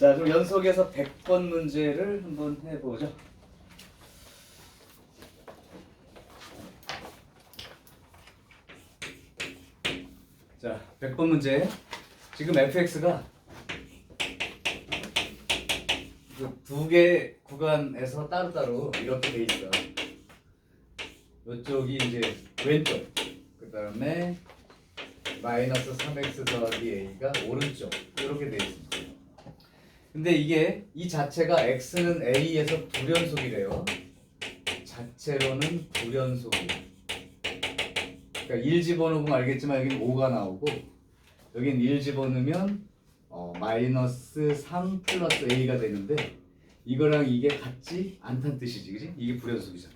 자, 그럼 연속해서 100번 문제를 한번 해보죠. 자, 100번 문제. 지금 fx가 두 개 구간에서 따로따로 이렇게 돼 있어. 이쪽이 이제 왼쪽, 그 다음에 마이너스 3x 더하기 a가 오른쪽, 이렇게 돼 있습니다. 근데 이게 이 자체가 x는 a에서 불연속이래요. 자체로는 불연속이에요. 그러니까 1 집어넣으면 알겠지만 여기는 5가 나오고 여기는 1 집어넣으면 마이너스 3 플러스 a가 되는데 이거랑 이게 같지 않다는 뜻이지, 그지? 이게 불연속이잖아.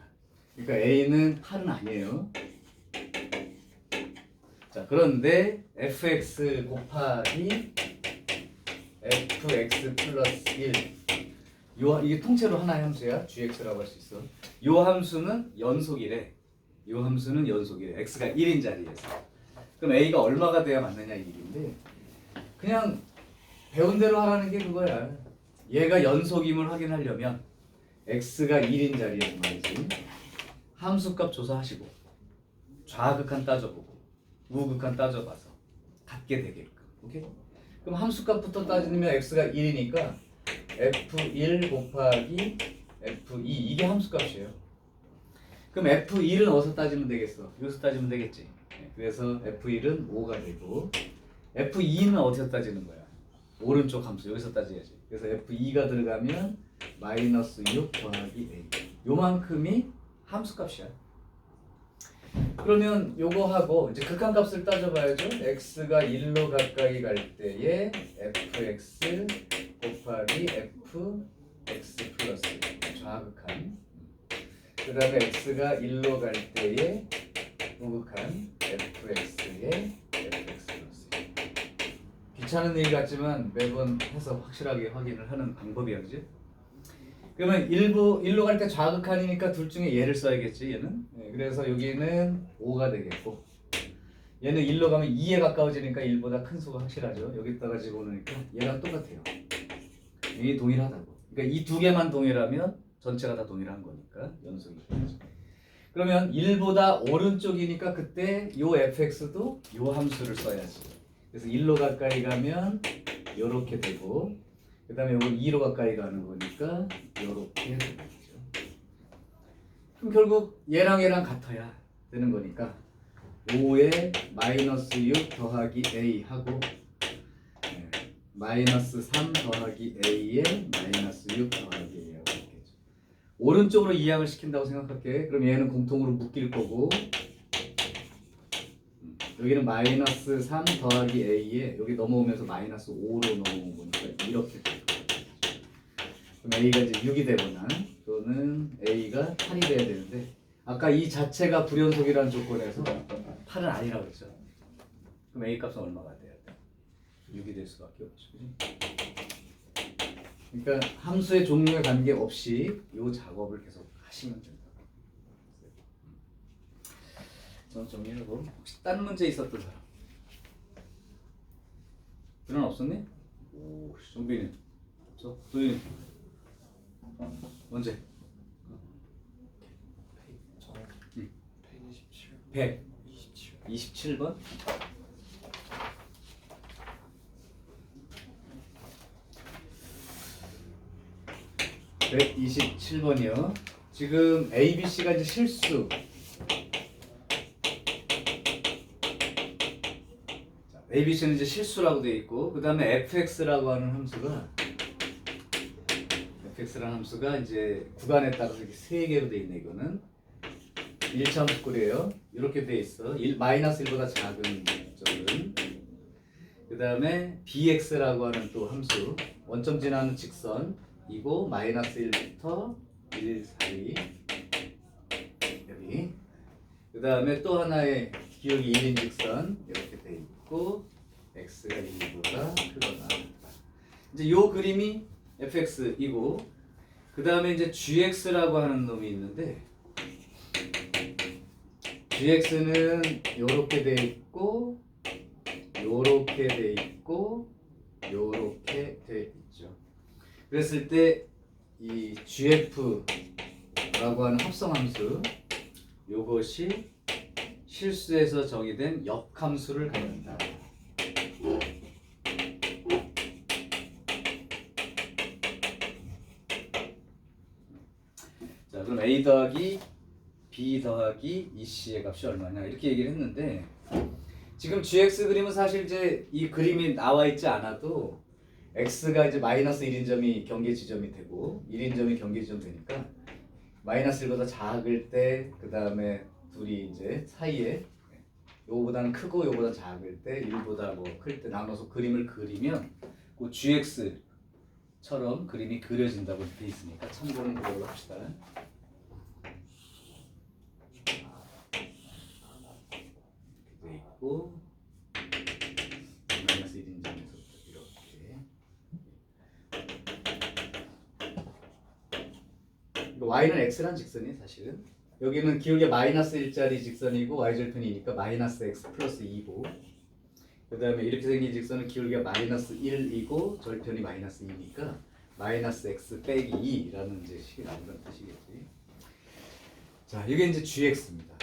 그러니까 a는 8은 아니에요. 자, 그런데 fx 곱하기 fx 플러스 1 이게 통째로 하나의 함수야. gx라고 할 수 있어. 요 함수는 연속이래. 요 함수는 연속이래. x가 1인 자리에서. 그럼 a가 얼마가 돼야 맞느냐 이 얘기인데 그냥 배운 대로 하라는 게 그거야. 얘가 연속임을 확인하려면 x가 1인 자리에서 말이지. 함수값 조사하시고 좌극한 따져보고 우극한 따져봐서 같게 되게끔. 오케이? 그럼 함수값부터 따지면 x가 1이니까 f1 곱하기 f2 이게 함수값이에요. 그럼 f1은 어디서 따지면 되겠어? 여기서 따지면 되겠지. 그래서 f1은 5가 되고 f2는 어디서 따지는 거야? 오른쪽 함수 여기서 따져야지. 그래서 f2가 들어가면 마이너스 6 더하기 a 요만큼이 함수값이야. 그러면 요거 하고 이제 극한값을 따져봐야죠. x가 1로 가까이 갈 때에 fx 곱하기 fx 플러스 좌극한 그 다음에 x가 1로 갈 때에 우극한 fx의 fx 플러스 귀찮은 일 같지만 매번 해서 확실하게 확인을 하는 방법이야, 그지? 그러면 1로 갈 때 좌극한이니까 둘 중에 얘를 써야겠지, 얘는. 그래서 여기는 5가 되겠고 얘는 1로 가면 2에 가까워지니까 1보다 큰 수가 확실하죠. 여기다가 집어넣으니까 얘랑 똑같아요. 이게 동일하다고. 그러니까 이 두 개만 동일하면 전체가 다 동일한 거니까 연속이 되죠. 그러면 1보다 오른쪽이니까 그때 요 fx도 요 함수를 써야지. 그래서 1로 가까이 가면 요렇게 되고 그 다음에 요건 2로 가까이 가는 거니까 요렇게 되겠죠. 그럼 결국 얘랑 얘랑 같아야 되는 거니까 5에 마이너스 6 더하기 a 하고 마이너스 3 더하기 a에 마이너스 6 더하기 a 하고 있겠죠. 오른쪽으로 이항을 시킨다고 생각할게. 그럼 얘는 공통으로 묶일 거고 여기는 마이너스 3 더하기 a에 여기 넘어오면서 마이너스 5로 넘어오니까 이렇게 될 거예요. 그럼 a가 이제 6이 되거나 또는 a가 8이 돼야 되는데 아까 이 자체가 불연속이라는 조건에서 8은 아니라고 했죠. 그럼 a 값은 얼마가 돼야 돼? 6이 될 수밖에 없죠. 그치? 그러니까 함수의 종류에 관계없이 이 작업을 계속 하시면 된다. 전 정리하고 혹시 다른 문제 있었던 사람? 그런 없었니? 오, 정빈이 없어? 도윤이 언제? 페이지 17 127번? 127번이요. 지금 A, B, C가 이제 실수. 자, A, B, C는 이제 실수라고 되어 있고, 그 다음에 fx라고 하는 함수가 fx라는 함수가 이제 구간에 따라서 이렇게 세 개로 되어 있네. 이거는 1차 함수꼴이에요. 이렇게 되어 있어. 마이너스 1보다 작은 점은. 그 다음에 bx라고 하는 또 함수, 원점 지나는 직선이고 마이너스 1부터 1 사이 여기. 그 다음에 또 하나의 기울기 1인 직선 이렇게 돼 있고 x가 1보다 크거나. 이제 요 그림이 fx이고 그 다음에 이제 gx라고 하는 놈이 있는데 gx는 요렇게 돼 있고 요렇게 돼 있고 요렇게 돼 있죠. 그랬을 때 이 gf라고 하는 합성함수 요것이 실수에서 정의된 역함수를 갖는다. 자, 그럼 a 더하기 b 더하기 EC의 값이 얼마냐 이렇게 얘기를 했는데 지금 gx 그림은 사실 이제 이 그림이 나와 있지 않아도 x가 이제 마이너스 1인 점이 경계 지점이 되고 1인 점이 경계 지점 되니까 마이너스 1보다 작을 때 그 다음에 둘이 이제 사이에 요거보다는 크고 요거보다 작을 때 1보다 뭐 클 때 나눠서 그림을 그리면 그 gx처럼 그림이 그려진다고 돼 있으니까 참고는 그걸로 합시다. 이렇게 돼 있고 마이너스 1인 점에서부터 이렇게 이거 y는 x란 직선이에요 사실은. 여기는 기울기 마이너스 1짜리 직선이고 y절편이니까 마이너스 x 플러스 2고 그 다음에 이렇게 생긴 직선은 기울기가 마이너스 1이고 절편이 마이너스 2니까 마이너스 x 빼기 2라는 이제 식이 나온다는 뜻이겠지. 자, 이게 이제 gx입니다.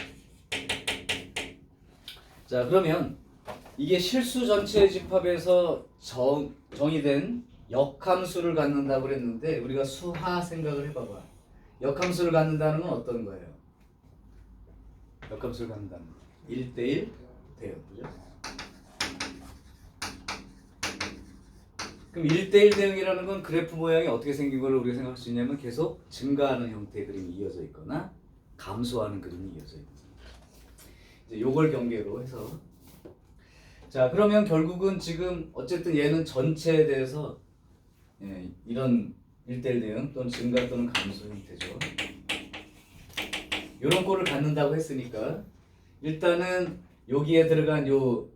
자, 그러면 이게 실수 전체 집합에서 정의된 역함수를 갖는다고 그랬는데 우리가 수하 생각을 해봐봐. 역함수를 갖는다는 건 어떤 거예요? 역함수를 갖는다는 건 1대1 돼요. 그죠? 그럼 1대1 대응이라는 건 그래프 모양이 어떻게 생긴 걸로 우리가 생각할 수 있냐면 계속 증가하는 형태의 그림이 이어져 있거나 감소하는 그림이 이어져 있는 이제 요걸 경계로 해서 자 그러면 결국은 지금 어쨌든 얘는 전체에 대해서 이런 1대1 대응 또는 증가 또는 감소 형태죠. 요런 꼴을 갖는다고 했으니까 일단은 여기에 들어간 요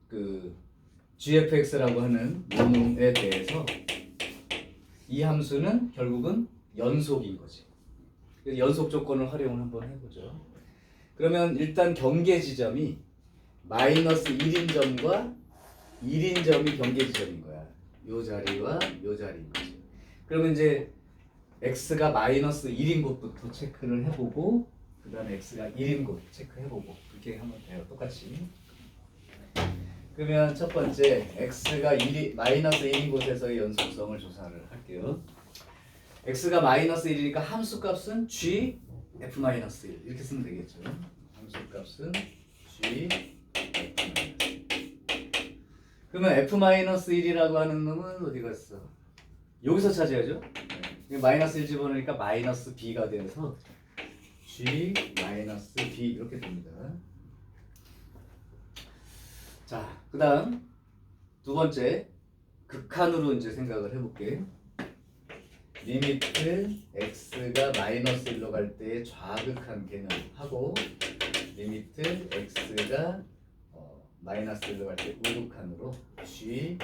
그 gfx라고 하는 놈에 대해서 이 함수는 결국은 연속인 거지. 그래서 연속 조건을 활용을 한번 해보죠. 그러면 일단 경계 지점이 마이너스 1인 점과 1인 점이 경계 지점인 거야. 요 자리와 요 자리인 거지. 그러면 이제 x가 마이너스 1인 곳부터 체크를 해보고 그 다음에 x가 1인 곳 체크해보고 그렇게 하면 돼요. 똑같이. 그러면 첫 번째 x가 마이너스 1인 곳에서의 연속성을 조사를 할게요. x가 마이너스 1이니까 함수값은 g f-1 이렇게 쓰면 되겠죠. 함수값은 g f-1 그러면 f-1이라고 하는 놈은 어디 갔어? 여기서 찾아야죠. 마이너스 1 집어넣으니까 마이너스 b가 돼서 g 마이너스 b 이렇게 됩니다. 자, 그 다음 두 번째 극한으로 이제 생각을 해볼게. 리미트 x가 마이너스 1로 갈 때의 좌극한 개념하고 리미트 x가 마이너스 1로 갈 때 우극한으로 g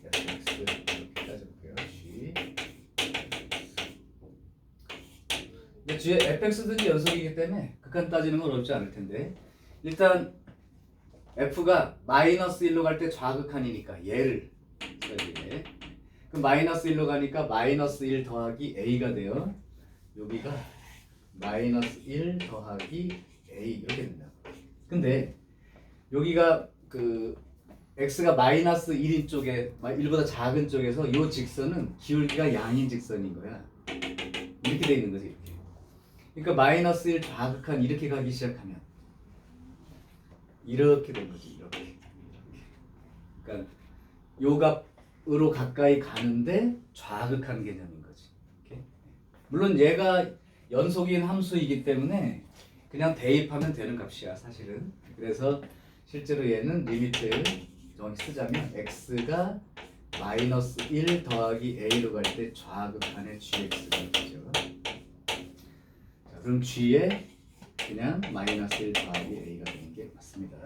fx 이렇게 따져볼게요. g 근데 g fx든지 연속이기 때문에 극한 따지는 건 어렵지 않을 텐데 일단 f가 마이너스 1로 갈 때 좌극한이니까 얘를 써야 돼. 그럼 마이너스 1로 가니까 마이너스 1 더하기 a가 돼요. 여기가 마이너스 1 더하기 a 이렇게 된다. 근데 여기가 그 x가 마이너스 1인 쪽에 1보다 작은 쪽에서 이 직선은 기울기가 양인 직선인 거야. 이렇게 돼 있는 거지 이렇게. 그러니까 마이너스 1 좌극한 이렇게 가기 시작하면 이렇게 된 거지 이렇게. 그러니까 요 값으로 가까이 가는데 좌극한 개념인 거지. 이렇게. 물론 얘가 연속인 함수이기 때문에 그냥 대입하면 되는 값이야 사실은. 그래서 실제로 얘는 리미트 정확히 쓰자면 x가 마이너스 1 더하기 a로 갈 때 좌극한의 gx가 되죠. 자, 그럼 g에 그냥 마이너스 1 더하기 a가 되는 게 맞습니다.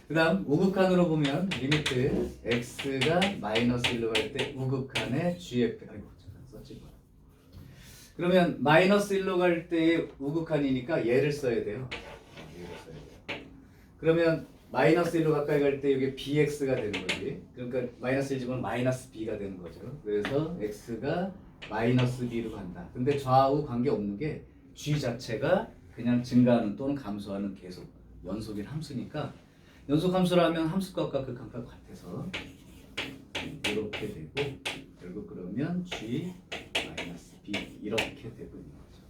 그 다음 우극한으로 보면 리미트 x가 마이너스 1로 갈 때 우극한의 gf 아이고 잠깐 썼지 뭐. 그러면 마이너스 1로 갈 때의 우극한이니까 얘를 써야 돼요. 얘를 써야 돼요. 그러면 마이너스 1로 가까이 갈 때 이게 bx가 되는 거지. 그러니까 마이너스 1 집으면 마이너스 b가 되는 거죠. 그래서 x가 마이너스 b로 간다. 근데 좌우 관계 없는 게 g 자체가 그냥 증가하는 또는 감소하는 계속 연속인 함수니까 연속 함수라면 함수값과 극한값 같아서 이렇게 되고 결국 그러면 g 마이너스 b 이렇게 되고 있는 거죠.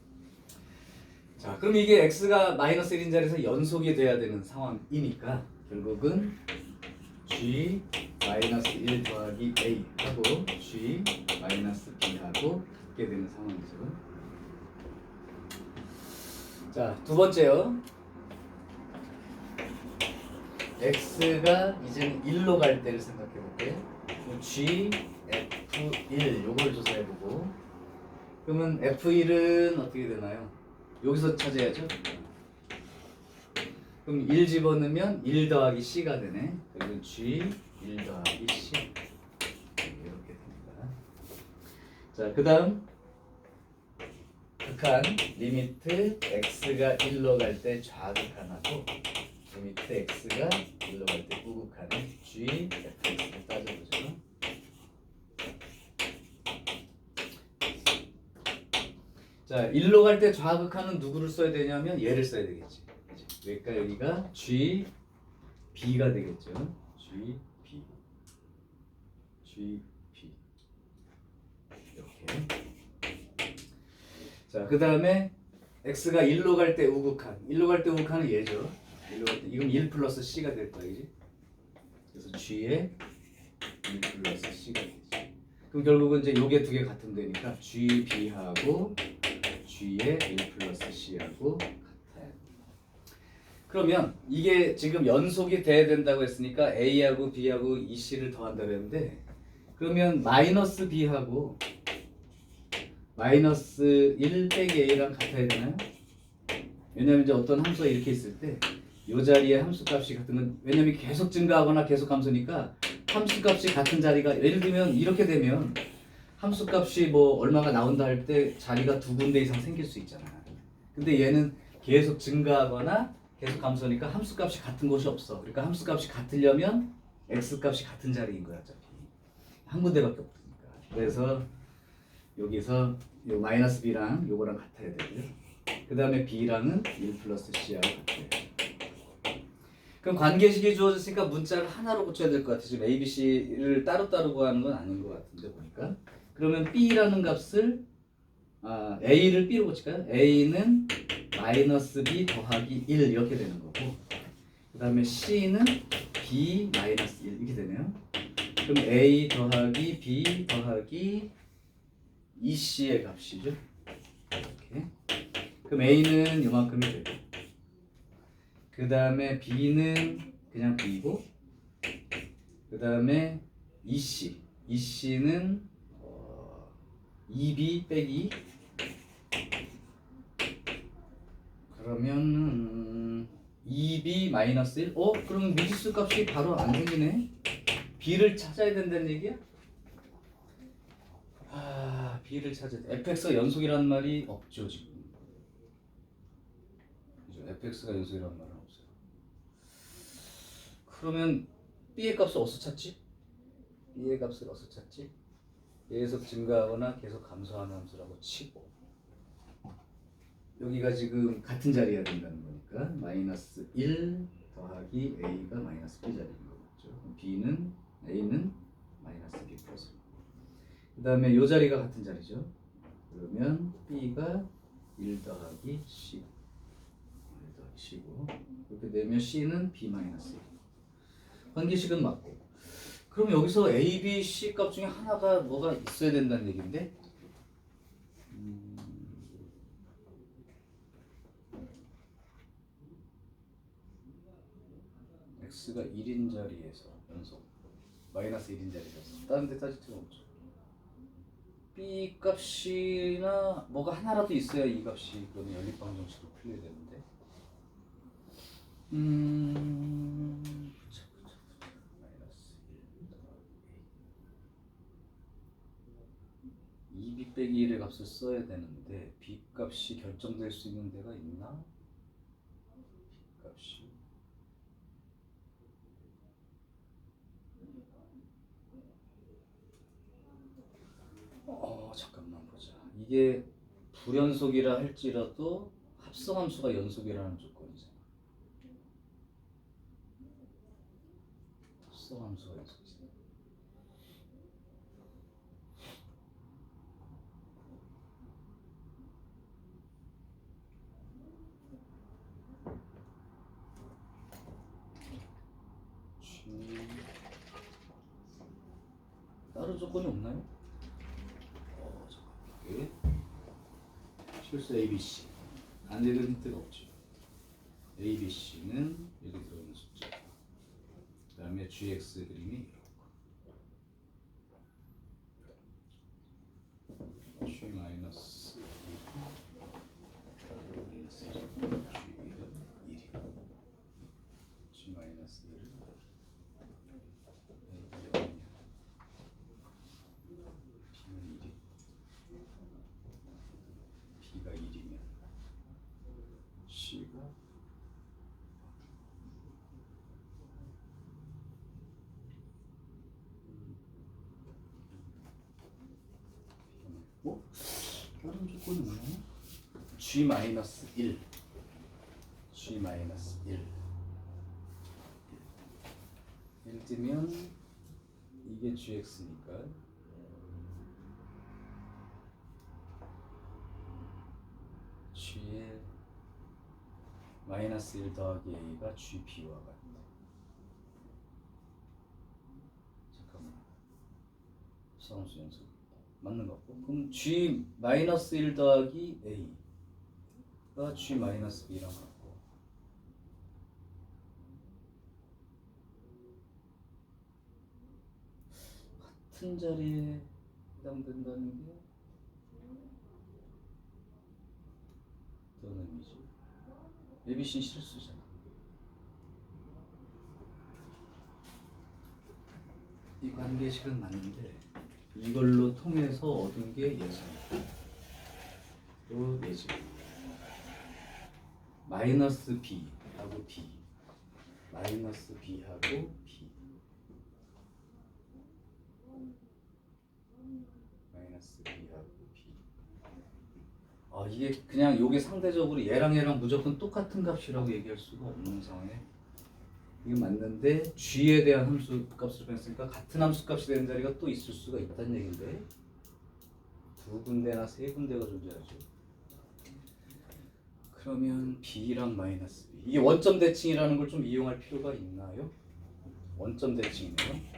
자, 그럼 이게 x가 마이너스 1인 자리에서 연속이 돼야 되는 상황이니까 결국은 g 마이너스 1 더하기 a 하고 g 마이너스 b 하고 같게 되는 상황이죠. 자, 두 번째요. x가 이제는 1로 갈 때를 생각해 볼게요. g f1 요걸 조사해 보고 그러면 f1은 어떻게 되나요? 여기서 찾아야죠. 그럼 1 집어넣으면 1 더하기 c가 되네. 그리고 g 1 더하기 c 이렇게 됩니다. 자, 그 다음 극한 리미트 x가 1로 갈 때 좌극한하고 리미트 x가 1로 갈 때 우극한의 g fx를 따져보죠. 자, 1로 갈 때 좌극한은 누구를 써야 되냐면 얘를 써야 되겠지. 그러니까 여기가 g b가 되겠죠. g b 이렇게. 자, 그 다음에 x가 1로 갈 때 우극한 1로 갈 때 우극한은 얘죠. 1로 갈 때 이건 1 플러스 c가 될 거야, 그지? 그래서 g에 1 플러스 c가 되지. 그럼 결국은 이제 요게 두 개 같으면 되니까 g b하고 g에 1 플러스 c하고 같아요. 그러면 이게 지금 연속이 돼야 된다고 했으니까 a하고 b하고 이 c를 더한다고 했는데 그러면 마이너스 b하고 마이너스 1 빼기 a랑 같아야 되나요? 왜냐면 이제 어떤 함수가 이렇게 있을 때 이 자리에 함수값이 같은 건 왜냐면 계속 증가하거나 계속 감소니까 함수값이 같은 자리가 예를 들면 이렇게 되면 함수값이 뭐 얼마가 나온다 할 때 자리가 두 군데 이상 생길 수 있잖아. 근데 얘는 계속 증가하거나 계속 감소니까 함수값이 같은 곳이 없어. 그러니까 함수값이 같으려면 x값이 같은 자리인 거야 어차피. 한 군데밖에 없으니까. 그래서 여기서 요 마이너스 b랑 요거랑 같아야 되고요. 그 다음에 b랑은 1 플러스 c하고 같아요. 그럼 관계식이 주어졌으니까 문자를 하나로 고쳐야 될 것 같아요. 지금 a, b, c를 따로따로 구하는 건 아닌 것 같은데 보니까. 그러면 b라는 값을 a를 b로 고칠까요? a는 마이너스 b 더하기 1 이렇게 되는 거고 그 다음에 c는 b 마이너스 1 이렇게 되네요. 그럼 a 더하기 b 더하기 2c의 값이죠. 이렇게. 그럼 a는 요만큼이 되고 그 다음에 b는 그냥 b고 그 다음에 2c는 2b 빼기 그러면 2b 마이너스 1 그럼 미지수 값이 바로 안 생기네. b를 찾아야 된다는 얘기야? b를 찾아야 돼. fx가 연속이라는 말이 없죠 지금. 그죠? fx가 연속이라는 말은 없어요. 그러면 b의 값을 어디서 찾지? b의 값을 어디서 찾지? 계속 증가하거나 계속 감소하는 함수라고 치고 여기가 지금 같은 자리여야 된다는 거니까 마이너스 1 더하기 a가 마이너스 b 자리인 거겠죠. b는 a는 마이너스 b 플러스 그 다음에 이 자리가 같은 자리죠. 그러면 b가 1 더하기 c 1 더하기 c고 이렇게 되면 c는 b 마이너스 1 관계식은 맞고 그럼 여기서 a, b, c 값 중에 하나가 뭐가 있어야 된다는 얘기인데 x가 1인 자리에서 연속 마이너스 1인 자리에서 다른 데 따질 필요 없죠. b 값이나 뭐가 하나라도 있어야 이 값이 그러면 연립방정식으로 풀려야 되는데 마이너스 1 2b 빼기 1의 값을 써야 되는데 b 값이 결정될 수 있는 데가 있나? b 값이 이게 불연속이라 할지라도 합성함수가 연속이라는 조건이잖아. 합성함수가 연속이잖아. 다른 조건이 없나요? 잠깐만. 실수 ABC 안 되는 힌트가 없죠. ABC는 여기 들어있는 숫자. 그 다음에 GX 그림이 이렇고 G 마이너스 1 G 마이너스 1 B가 1이면 C가 뭐? 다른 조건이 뭐냐? G 마이너스 1 G 마이너스 1 예를 들면 이게 GX니까 G의 마이너스 1 더하기 A가 GB와 같다. 잠깐만. 수함수 연속 맞는 거 같고, 그럼 G 마이너스 1 더하기 A가 G 마이너스 B랑 같고, 같은 자리에 해당된다는 게 어떤 의미지? ABC는 실수잖아. 이 관계식은 맞는데 이걸로 통해서 얻은 게 예수입니다. 또 예지. 마이너스 B하고 B, 마이너스 B하고 B, 마이너스 B하고 B. 이게 그냥 요게 상대적으로 얘랑 무조건 똑같은 값이라고 얘기할 수가 없는 상황에 이게 맞는데 G에 대한 함수 값을 뺐으니까 같은 함수 값이 되는 자리가 또 있을 수가 있다는 얘긴데 두 군데나 세 군데가 존재하죠. 그러면 B랑 마이너스 B, 이게 원점 대칭이라는 걸 좀 이용할 필요가 있나요? 원점 대칭이네요.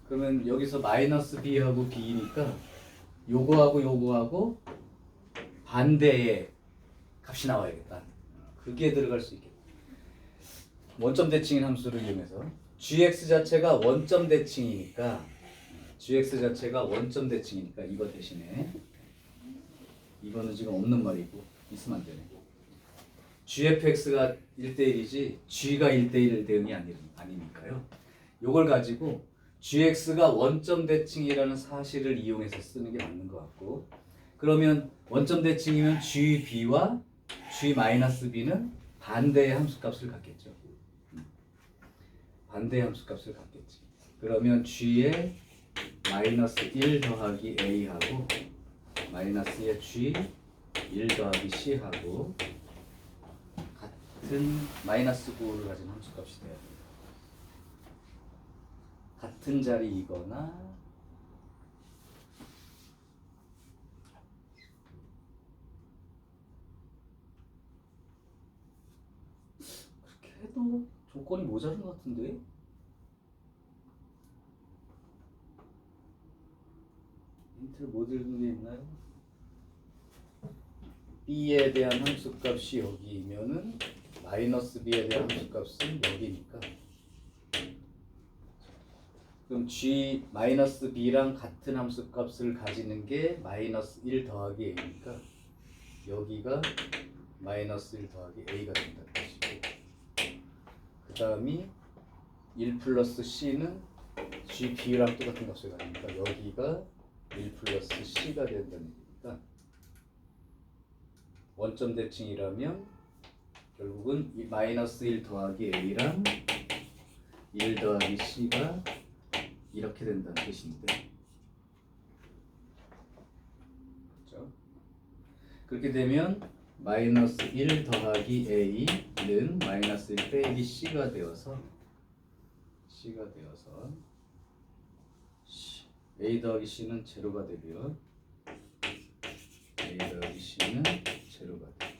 그러면 여기서 마이너스 B하고 B니까 요거하고 반대의 값이 나와야겠다. 그게 들어갈 수 있겠다. 원점 대칭인 함수를 이용해서 GX 자체가 원점 대칭이니까 이거 대신에 이거는 지금 없는 말이고 있으면 안 되네. GFX가 1대1이지 G가 1대1 대응이 아니니까요. 요걸 가지고 GX가 원점 대칭이라는 사실을 이용해서 쓰는 게 맞는 것 같고, 그러면 원점 대칭이면 GB와 G-B는 반대의 함수값을 갖겠죠. 반대의 함수값을 갖겠지. 그러면 G의 마이너스 1 더하기 A하고 마이너스의 G 1 더하기 C하고 같은 마이너스 9를 가진 함수값이 돼야 돼요. 같은 자리이거나 그렇게 해도 조건이 모자른 것 같은데? 힌트를 못 읽는 게 있나요? B에 대한 함수값이 여기면은 마이너스 B에 대한 함수값은 여기니까, 그럼 G 마이너스 B랑 같은 함수값을 가지는 게 마이너스 1 더하기 A니까 여기가 마이너스 1 더하기 A가 된다는 것이고, 그 다음이 1 플러스 C는 G B랑 똑같은 값을 가지니까 여기가 1 플러스 C가 된다는 얘기니까 원점 대칭이라면 결국은 이 마이너스 1 더하기 A랑 1 더하기 C가 이렇게 된다는 뜻인데, 그렇죠? 그렇게 되면 마이너스 1 더하기 a는 마이너스 1 빼기 c가 되어서 a 더하기 c는 제로가 되고요. a 더하기 c는 제로가 돼요.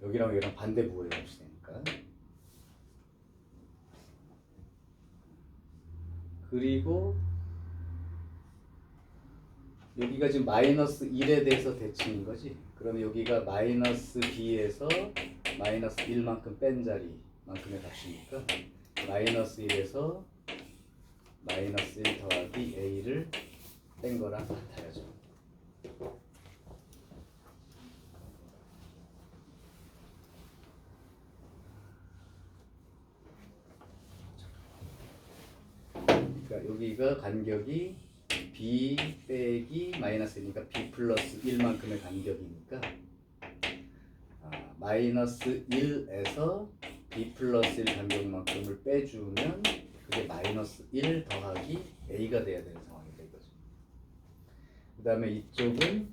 여기랑 여기랑 반대 부호의 값이 되니까. 그리고 여기가 지금 마이너스 1에 대해서 대칭인 거지. 그러면 여기가 마이너스 b에서 마이너스 1만큼 뺀 자리만큼의 값이니까 마이너스 1에서 마이너스 1 더하기 a를 뺀 거랑 같아야죠. 그러니까 여기가 간격이 b 빼기 마이너스 1이니까 b 플러스 1만큼의 간격이니까 마이너스 1에서 b 플러스 1 간격만큼을 빼주면 그게 마이너스 1 더하기 a가 돼야 되는 상황이 되거죠. 그 다음에 이쪽은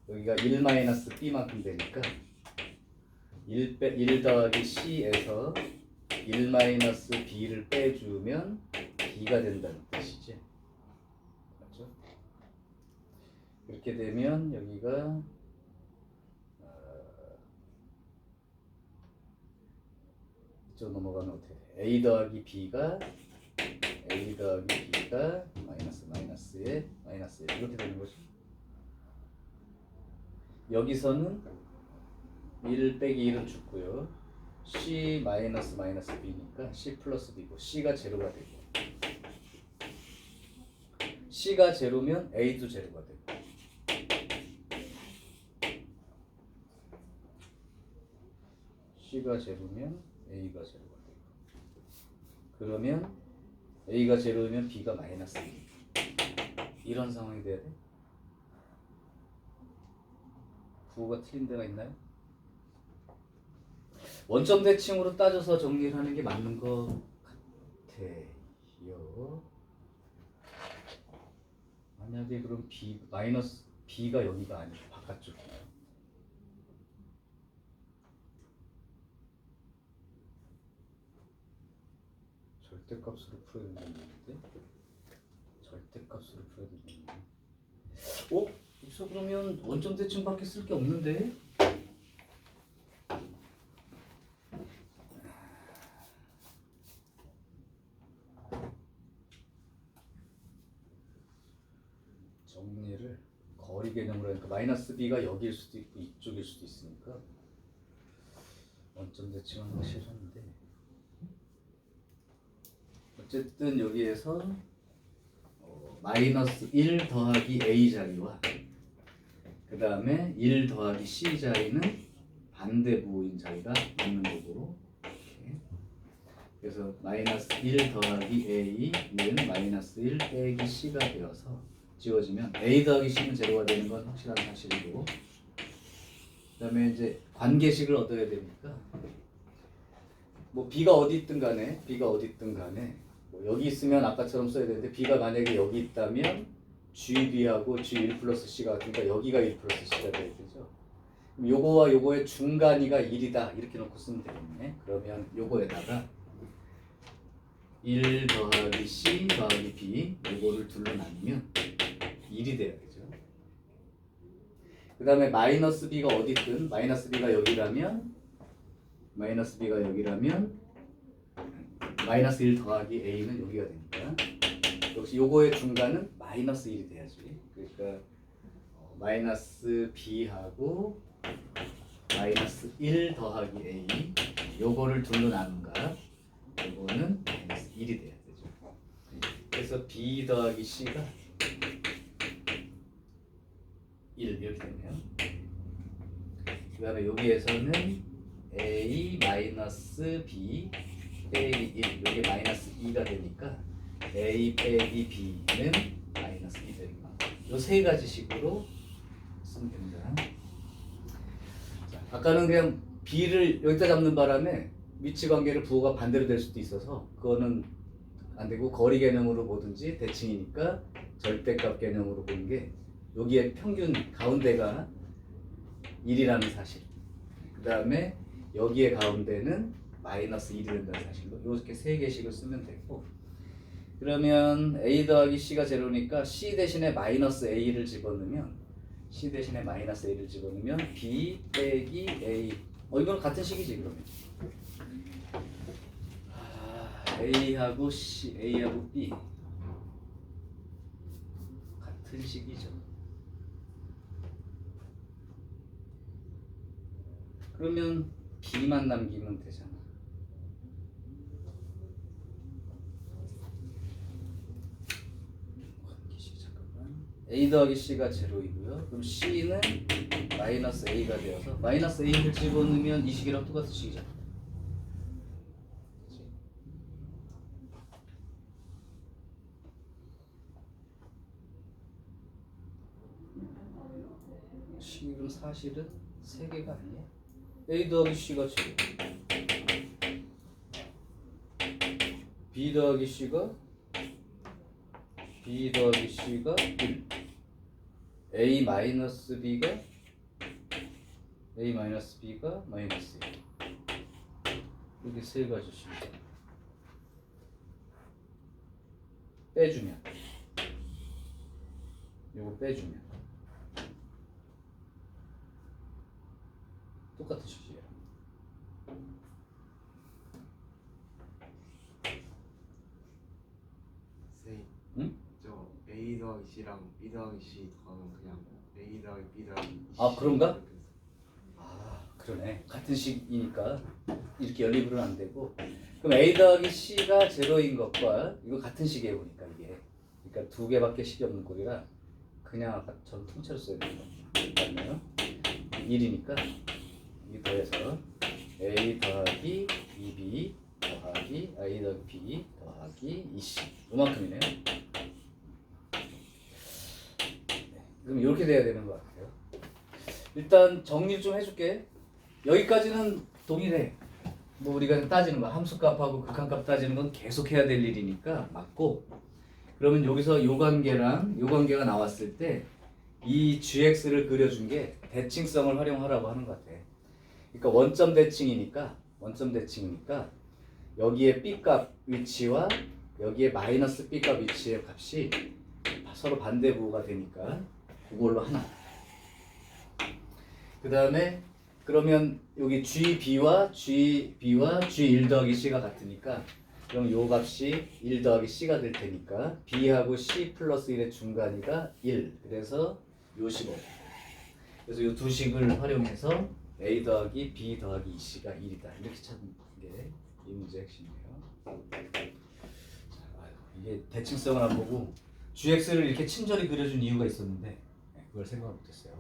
여기가 1 마이너스 b만큼 되니까 1 더하기 c에서 1 마이너스 b를 빼주면 b가 된다는 뜻이지. 맞죠? 이렇게 되면 여기가 이쪽 넘어가면 어떻게 돼? a 더하기 b가 마이너스 마이너스에 마이너스 1 이렇게 되는 거죠. 여기서는 1 빼기 1은 죽고요. c 마이너스 마이너스 b니까 c 플러스 b고 c가 제로가 되고 c가 제로면 a도 제로가 되고 c가 제로면 a가 제로가 되고 그러면 a가 제로면 b가 마이너스 1 이런 상황이 돼야 돼. 부호가 틀린 데가 있나요? 원점 대칭으로 따져서 정리를 하는 게 맞는 것 같아요. 만약에 그럼 b 마이너스 b가 여기가 아니고 바깥쪽이에요. 절대값으로 풀어야 된다는데 절대값으로 풀어야 된다는데 여기서 그러면 원점 대칭밖에 쓸 게 없는데 정리를 거리 개념으로 하니까 마이너스 b가 여기일 수도 있고 이쪽일 수도 있으니까 원점 대칭하는 거 싫었는데 어쨌든 여기에서 마이너스 1 더하기 a 자리와 그 다음에 1 더하기 c 자리는 반대 부호인 자리가 있는 거고 이렇게. 그래서 마이너스 1 더하기 a는 마이너스 1 빼기 c가 되어서 지워지면 a 더하기 c는 제로가 되는 건 확실한 사실이고 그 다음에 이제 관계식을 얻어야 되니까 뭐 b가 어디 있든 간에 뭐 여기 있으면 아까처럼 써야 되는데 b가 만약에 여기 있다면 gb하고 g1 플러스 c가 같으니까 여기가 1 플러스 c가 돼야 되죠. 그럼 요거와 요거의 중간이가 1이다 이렇게 놓고 쓰면 되겠네. 그러면 요거에다가 1 더하기 c 더하기 b 요거를 둘러 나누면 1이 돼야 되죠. 그 다음에 마이너스 b가 어디 있든 마이너스 b가 여기라면 마이너스 1 더하기 a는 여기가 되니까 역시 요거의 중간은 마이너스 1이 돼야지. 그러니까 마이너스 b하고 마이너스 1 더하기 a 요거를 둘로 나눈 값 요거는 마이너스 1이 돼야 되죠. 그래서 b 더하기 c가 1 이렇게 되네요. 그 다음에 여기에서는 a 마이너스 b 빼기 1 이게 마이너스 2가 되니까 a 빼기 b는 마이너스 2 되는 거. 요 세 가지 식으로 쓰면 됩니다. 자, 아까는 그냥 b를 여기다 잡는 바람에 위치 관계를 부호가 반대로 될 수도 있어서 그거는 안 되고 거리 개념으로 보든지 대칭이니까 절대값 개념으로 보는 게 여기에 평균 가운데가 1이라는 사실. 그 다음에 여기에 가운데는 마이너스 1이 된다는 사실로 이렇게 세 개씩을 쓰면 되고 그러면 A 더하기 C가 제로니까 C 대신에 마이너스 A를 집어넣으면 B 빼기 A 이건 같은 식이지 그러면 A하고 C, A하고 B 같은 식이죠. 그러면 B만 남기면 되잖아. A 더하기 C가 제로이고요. 그럼 C는 마이너스 A가 되어서 마이너스 A를 집어넣으면 이 식이랑 똑같은 식이잖아. 식은 사실은 세 개가 아니에요. A 더하기 C가 제로, B 더하기 C가 1, A 마이너스 B가 마이너스 1. 이렇게 세 가지 식이잖아. 빼주면 요거 빼주면 똑같은 식이에요. 쌤, 응? 저 A 더하기 C랑 B 더하기 C 더하면 그냥 A 더하기 B 더하기 C. 아, 그런가? 아 그러네. 같은 식이니까 이렇게 연립으로는 안 되고 그럼 A 더하기 C가 제로인 것과 이거 같은 식이에요 보니까 이게 그러니까 두 개밖에 식이 없는 꼴이라 그냥 아까처럼 통째로 써야 되는 거 맞나요? 1이니까 이 더해서 A 더하기 2B 더하기 A 더하기 B 더하기 2C 요만큼이네요. 그럼 이렇게 돼야 되는 것 같아요. 일단 정리 좀 해줄게. 여기까지는 동일해. 뭐 우리가 따지는 거 함수값하고 극한값 따지는 건 계속 해야 될 일이니까 맞고 그러면 여기서 요 관계랑 요 관계가 나왔을 때 이 gx를 그려준 게 대칭성을 활용하라고 하는 것 같아. 그러니까 원점 대칭이니까 여기에 b값 위치와 여기에 마이너스 b값 위치의 값이 서로 반대 부호가 되니까 그걸로 하나. 그 다음에 그러면 여기 GB와 G1 더하기 C가 같으니까 그럼 요 값이 1 더하기 C가 될 테니까 B하고 C 플러스 1의 중간이가 1. 그래서 요 식으로. 그래서 요 두 식을 활용해서 A 더하기 B 더하기 C가 1이다. 이렇게 찾는 게 이 문제의 핵심이에요. 이게 대칭성을 안 보고 GX를 이렇게 친절히 그려준 이유가 있었는데 그걸 생각을 못했어요.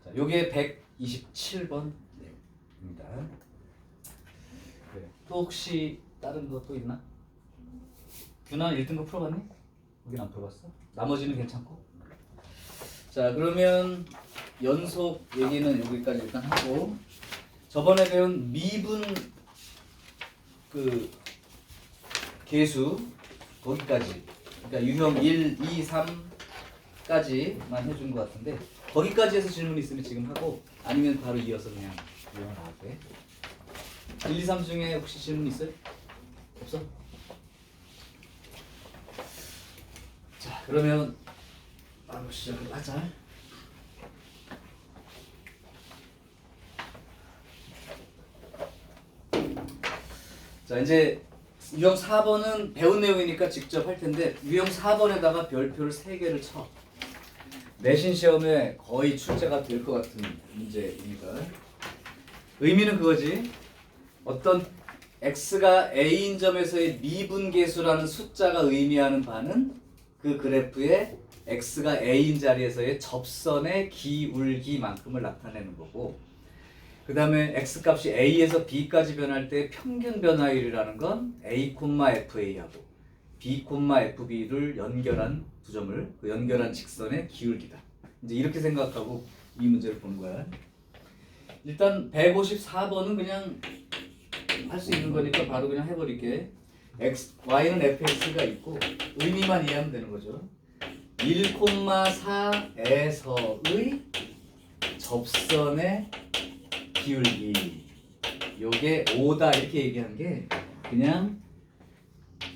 자, 요게 127번입니다. 네. 또 혹시 다른 거 또 있나? 규나 1등급 풀어봤니? 여긴 안 풀어봤어? 나머지는 괜찮고? 자 그러면 연속 얘기는 여기까지 일단 하고 저번에 배운 미분 그 계수 거기까지 그러니까 유형 1, 2, 3까지만 해준 것 같은데 거기까지 해서 질문 있으면 지금 하고 아니면 바로 이어서 그냥 유형 나올게. 1, 2, 3 중에 혹시 질문 있어요? 없어? 자 그러면 바로 시작을 하자. 자 이제 유형 4번은 배운 내용이니까 직접 할 텐데 유형 4번에다가 별표를 3개를 쳐. 내신 시험에 거의 출제가 될 것 같은 문제입니다. 의미는 그거지. 어떤 x가 a인 점에서의 미분계수라는 숫자가 의미하는 바는 그 그래프에 x가 a인 자리에서의 접선의 기울기만큼을 나타내는 거고 그 다음에 x값이 a에서 b까지 변할 때 평균 변화율이라는 건 a, fa하고 b, fb를 연결한 두 점을 그 연결한 직선의 기울기다. 이제 이렇게 생각하고 이 문제를 보는 거야. 일단 154번은 그냥 할 수 있는 거니까 바로 그냥 해버릴게. y는 fx가 있고 의미만 이해하면 되는 거죠. 1,4에서의 접선의 기울기 요게 5다 이렇게 얘기한 게 그냥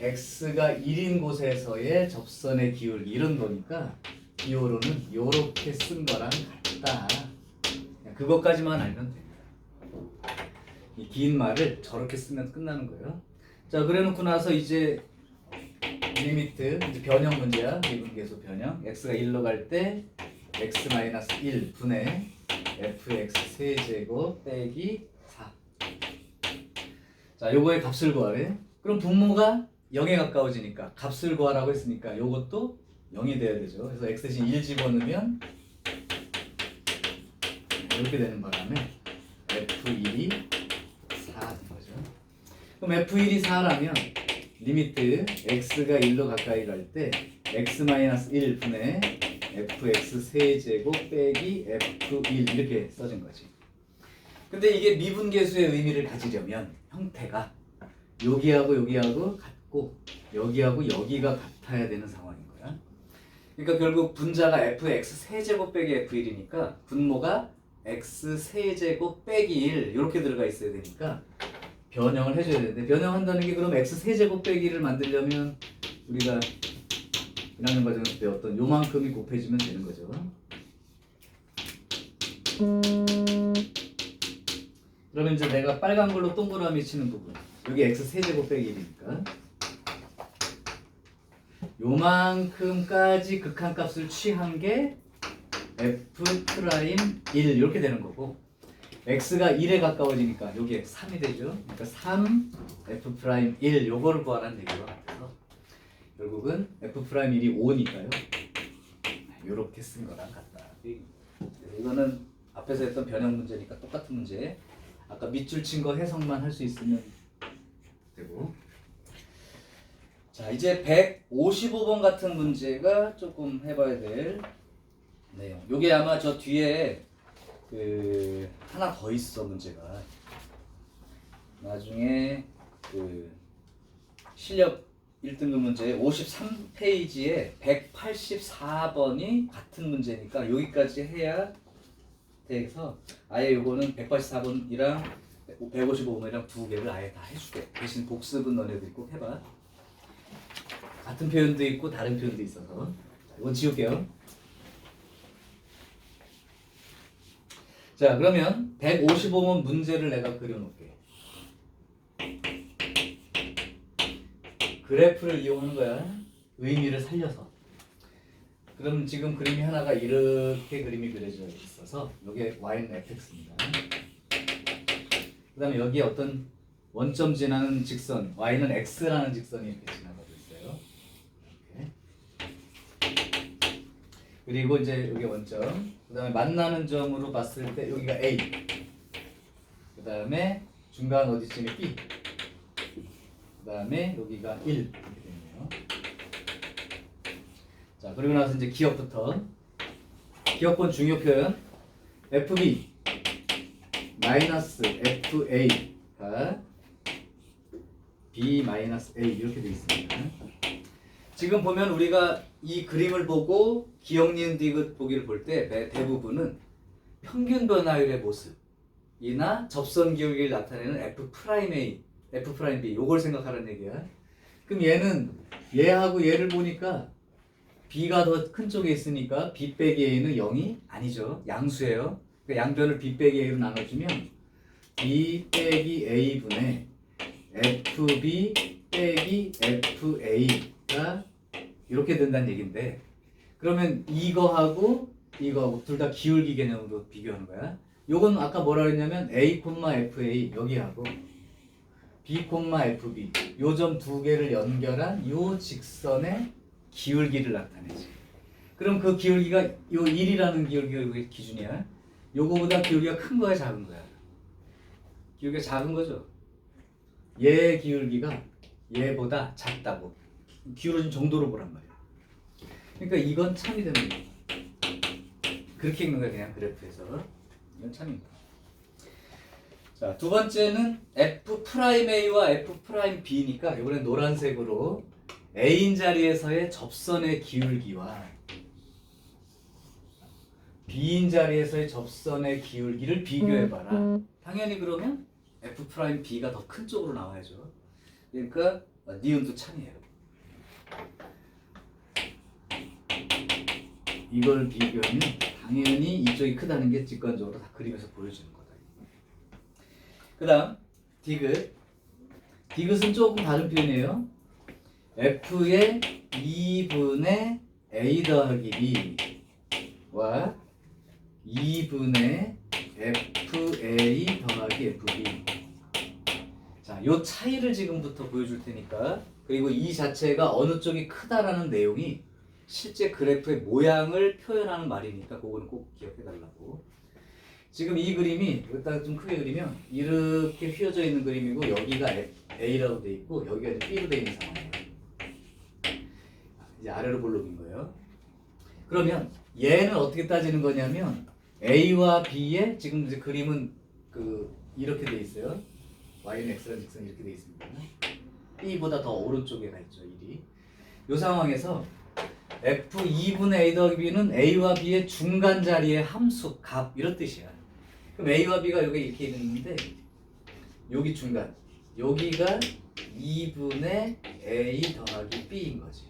x가 1인 곳에서의 접선의 기울기 이런 거니까 기호로는 요렇게 쓴 거랑 같다. 그냥 그것까지만 알면 돼. 이 긴 말을 저렇게 쓰면 끝나는 거예요. 자, 그래놓고 나서 이제 리미트 이제 변형 문제야. 미분계수 변형. x가 1로 갈 때 x-1 분의 fx 세제곱 빼기 4. 자, 요거의 값을 구하래. 그럼 분모가 0에 가까워지니까 값을 구하라고 했으니까 요것도 0이 돼야 되죠. 그래서 x 대신 1 집어넣으면 이렇게 되는 바람에 f1이 4 된 거죠. 그럼 f1이 4라면 리미트 x가 1로 가까이 갈 때 x-1 분의 fx 세제곱 빼기 f1 이렇게 써진 거지. 근데 이게 미분계수의 의미를 가지려면 형태가 여기하고 여기하고 같고 여기하고 여기가 같아야 되는 상황인 거야. 그러니까 결국 분자가 fx 세제곱 빼기 f1이니까 분모가 x 세제곱 빼기 1 이렇게 들어가 있어야 되니까 변형을 해줘야 되는데 변형한다는 게 그럼 x 세제곱 빼기 1을 만들려면 우리가 1학년 과정에서 배웠던 요만큼이 곱해지면 되는 거죠. 그러면 이제 내가 빨간 걸로 동그라미 치는 부분 여기 x 세제곱 빼기 1이니까 요만큼까지 극한값을 취한 게 f' 1 이렇게 되는 거고 x가 1에 가까워지니까 요게 3이 되죠. 그러니까 3 f' 1 요거를 구하라는 얘기와 같아서 결국은 f'1이 5니까요. 요렇게 쓴 거랑 같다. 이거는 앞에서 했던 변형 문제니까 똑같은 문제. 아까 밑줄 친 거 해석만 할 수 있으면 되고. 자, 이제 155번 같은 문제가 조금 해봐야 될 내용. 요게 아마 저 뒤에 그 하나 더 있어 문제가. 나중에 그 실력 1등급 문제 53페이지에 184번이 같은 문제니까 여기까지 해야 돼서 아예 요거는 184번이랑 155번이랑 두 개를 아예 다 해줄게. 대신 복습은 너네들이 꼭 해봐. 같은 표현도 있고 다른 표현도 있어서 이건 지울게요. 자, 그러면 155번 문제를 내가 그려놓을게. 그래프를 이용하는 거야. 의미를 살려서. 그럼 지금 그림이 하나가 이렇게 그림이 그려져 있어서 이게 y는 fx입니다. 그 다음에 여기에 어떤 원점 지나는 직선 y는 x라는 직선이 이렇게 지나가고 있어요. 이렇게. 그리고 이제 여기 원점 그 다음에 만나는 점으로 봤을 때 여기가 a 그 다음에 중간 어디쯤이 b 그 다음에 여기가 1 이렇게 되네요. 자, 그리고 나서 이제 기억부터 기억본 중요 표현 fb 마이너스 fa가 b 마이너스 a 이렇게 되어 있습니다. 지금 보면 우리가 이 그림을 보고 기억 니은 디귿 보기를 볼 때 대부분은 평균 변화율의 모습이나 접선 기울기를 나타내는 f'A, f'B 요걸 생각하라는 얘기야. 그럼 얘는 얘하고 얘를 보니까 b가 더 큰 쪽에 있으니까 b 빼기 a는 0이 아니죠. 양수예요. 그러니까 양변을 b 빼기 a로 나눠주면 b 빼기 a 분의 fb 빼기 fa가 이렇게 된다는 얘긴데 그러면 이거하고 둘 다 기울기 개념으로 비교하는 거야. 요건 아까 뭐라 그랬냐면 a, fa 여기하고 b, fb 요 점 두 개를 연결한 요 직선의 기울기를 나타내지. 그럼 그 기울기가 요 1이라는 기울기가 기준이야. 요거보다 기울기가 큰 거야, 작은 거야? 기울기가 작은 거죠. 얘 기울기가 얘보다 작다고. 기울어진 정도로 보란 말이야. 그러니까 이건 참이 되는 거야. 그렇게 읽는 거야, 그냥 그래프에서. 이건 참입니다. 자, 두 번째는 f 프라임 a와 f 프라임 b니까 이번엔 노란색으로 a인 자리에서의 접선의 기울기와 b인 자리에서의 접선의 기울기를 비교해봐라. 당연히 그러면 f 프라임 b가 더 큰 쪽으로 나와야죠. 그러니까 니은도 참이에요. 이걸 비교하면 당연히 이쪽이 크다는 게 직관적으로 다 그림에서 보여주는 거다. 그 다음 디귿. 디귿은 조금 다른 표현이에요. f의 2분의 a 더하기 b와 2분의 fa 더하기 fb. 자, 요 차이를 지금부터 보여줄 테니까, 그리고 이 자체가 어느 쪽이 크다라는 내용이 실제 그래프의 모양을 표현하는 말이니까 그거는 꼭 기억해 달라고. 지금 이 그림이 여기다가 좀 크게 그리면 이렇게 휘어져 있는 그림이고, 여기가 A라고 돼 있고 여기가 이제 B로 돼 있는 상황이에요. 이제 아래로 볼록인 거예요. 그러면 얘는 어떻게 따지는 거냐면 A와 B의 지금 이제 그림은 이렇게 돼 있어요. Y는 X라는 직선이 이렇게 돼 있습니다. B보다 더 오른쪽에 가 있죠, 1이. 이 상황에서 F 2분의 A 더하기 B는 A와 B의 중간 자리의 함수 값, 이런 뜻이야. 그럼 A와 B가 여기 이렇게 있는데 여기 중간, 여기가 2분의 A 더하기 B인 거지.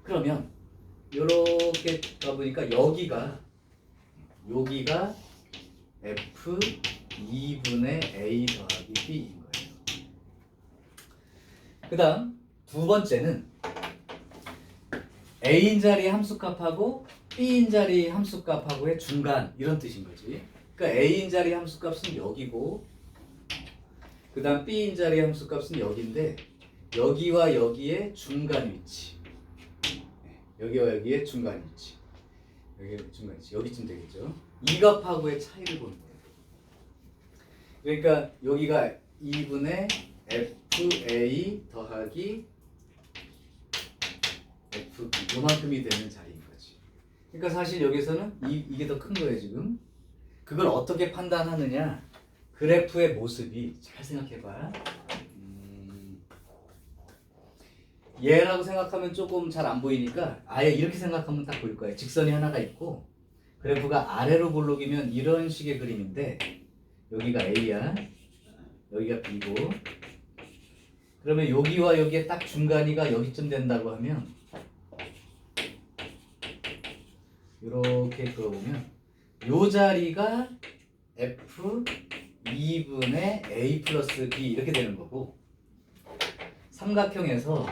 그러면 이렇게 가보니까 여기가 F 2분의 A 더하기 B인 거예요. 그 다음 두 번째는 A인 자리 함수값하고 B인 자리 함수값하고의 중간, 이런 뜻인 거지. 그러니까 A인 자리 함수값은 여기고 그 다음 B인 자리 함수값은 여기인데 여기와 여기의 중간 위치, 여기와 여기의 중간 위치, 여기 중간 위치, 여기쯤 되겠죠. 이 값하고의 차이를 보는 거예요. 그러니까 여기가 2분의 FA 더하기 FB, 요만큼이 되는 자리인 거지. 그러니까 사실 여기서는 이게 더 큰 거예요 지금. 그걸 어떻게 판단하느냐, 그래프의 모습이, 잘 생각해봐. 얘라고 생각하면 조금 잘 안 보이니까 아예 이렇게 생각하면 딱 보일 거예요. 직선이 하나가 있고 그래프가 아래로 볼록이면 이런 식의 그림인데 여기가 A야, 여기가 B고, 그러면 여기와 여기에 딱 중간이가 여기쯤 된다고 하면 이렇게 그어보면 요 자리가 F 2분의 A 플러스 B 이렇게 되는 거고, 삼각형에서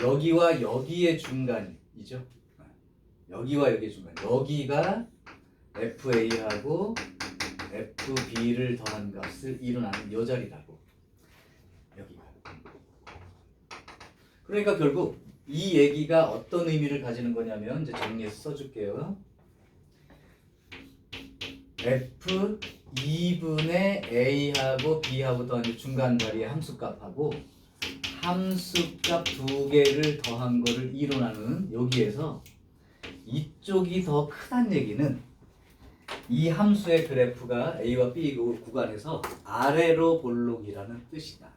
여기와 여기의 중간이죠. 여기와 여기의 중간, 여기가 FA하고 FB를 더한 값을 이루는 요 자리라고. 여기가. 그러니까 결국 이 얘기가 어떤 의미를 가지는 거냐면, 이제 정리해서 써줄게요. F 2분의 A하고 B하고 더한 중간 자리의 함수값하고 함수값 두 개를 더한 거를 이론하는, 여기에서 이쪽이 더 크다는 얘기는 이 함수의 그래프가 A와 B 구간에서 아래로 볼록이라는 뜻이다.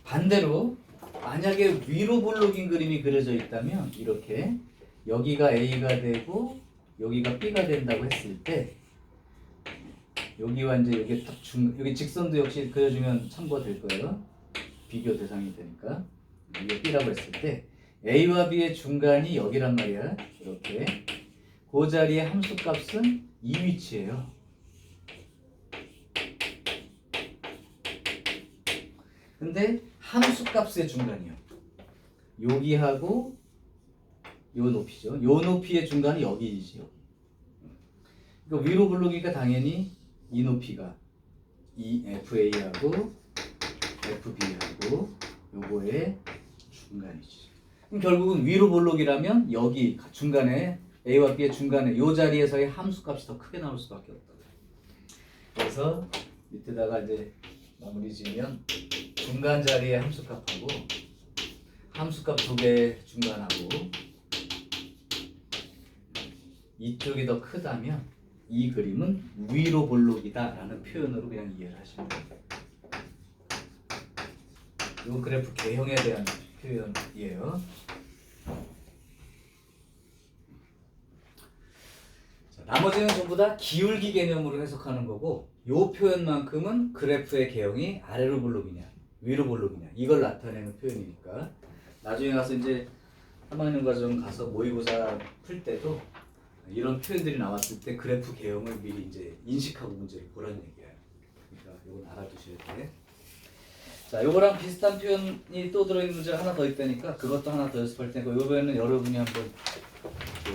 반대로 만약에 위로 볼록인 그림이 그려져 있다면 이렇게 여기가 A가 되고 여기가 B가 된다고 했을 때, 여기와 이제 여기 딱 여기 직선도 역시 그려주면 참고가 될 거예요. 비교 대상이 되니까. 이게 B라고 했을 때 A와 B의 중간이 여기란 말이야. 이렇게 그 자리의 함수값은 이 위치예요. 근데 함수값의 중간이요, 여기하고 요 높이죠. 요 높이의 중간이 여기지, 여기. 그러니까 위로 볼록이니까 당연히 이 높이가 이 FA하고 FB하고 요거의 중간이지. 그럼 결국은 위로 볼록이라면 여기 중간에 A와 B의 중간에 요 자리에서의 함수값이 더 크게 나올 수밖에 없다. 그래서 밑에다가 이제 마무리 지으면 중간 자리에 함수값하고 함수값 2개 중간하고 이쪽이 더 크다면 이 그림은 위로 볼록이다 라는 표현으로 그냥 이해를 하시면 됩니다. 이 그래프 개형에 대한 표현이에요. 자, 나머지는 전부 다 기울기 개념으로 해석하는 거고 이 표현만큼은 그래프의 개형이 아래로 볼록이냐 위로 볼록이냐 이걸 나타내는 표현이니까 나중에 가서 이제 3학년 과정 가서 모의고사 풀 때도 이런 표현들이 나왔을 때 그래프 개형을 미리 이제 인식하고 문제를 보라는 얘기예요. 그러니까 이건 알아두셔야 돼. 자, 요거랑 비슷한 표현이 또 들어있는 문제가 하나 더 있다니까 그것도 하나 더 연습할 테니까 요번에는 여러분이 한번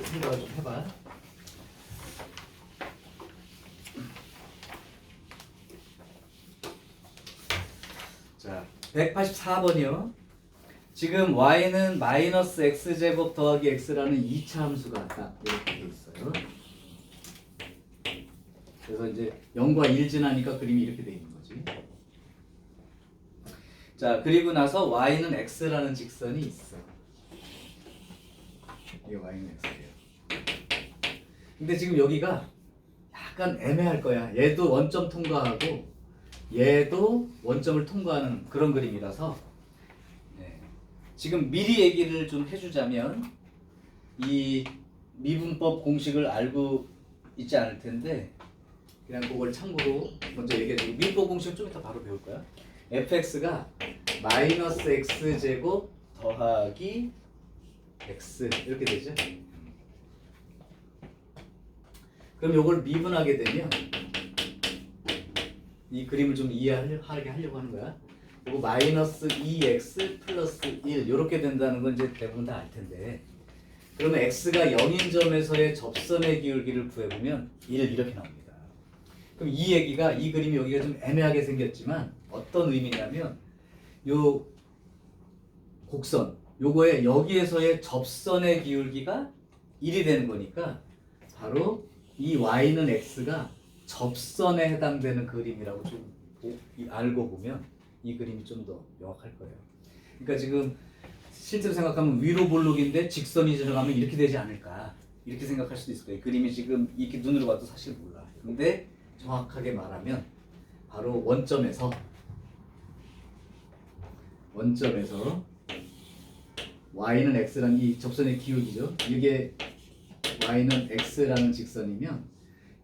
생각을 좀 해봐. 자, 184번이요. 지금 y는 마이너스 x제곱 더하기 x라는 2차 함수가 딱 이렇게 돼 있어요. 그래서 이제 0과 1 지나니까 그림이 이렇게 돼 있는 거지. 자, 그리고 나서 y는 x라는 직선이 있어. 이게 y는 x예요. 근데 지금 여기가 약간 애매할 거야. 얘도 원점 통과하고 얘도 원점을 통과하는 그런 그림이라서 지금 미리 얘기를 좀 해주자면 이 미분법 공식을 알고 있지 않을 텐데 그냥 그걸 참고로 먼저 얘기해주고 미분법 공식은 좀 이따 바로 배울 거야. fx가 마이너스 x제곱 더하기 x 이렇게 되죠. 그럼 이걸 미분하게 되면 이 그림을 좀 이해하게 하려고 하는 거야. 그리고 마이너스 2x 플러스 1 이렇게 된다는 건 이제 대부분 다 알 텐데 그러면 x가 0인 점에서의 접선의 기울기를 구해보면 1 이렇게 나옵니다. 그럼 이 얘기가 이 그림이 여기가 좀 애매하게 생겼지만 어떤 의미냐면 요 곡선 요거에 여기에서의 접선의 기울기가 1이 되는 거니까 바로 이 y는 x가 접선에 해당되는 그림이라고 좀 알고 보면 이 그림이 좀 더 명확할 거예요. 그러니까 지금 실제로 생각하면 위로 볼록인데 직선이 지나가면 이렇게 되지 않을까 이렇게 생각할 수도 있을 거예요. 그림이 지금 이렇게 눈으로 봐도 사실 몰라. 근데 정확하게 말하면 바로 원점에서 y는 x라는 이 접선의 기울기죠. 이게 y는 x라는 직선이면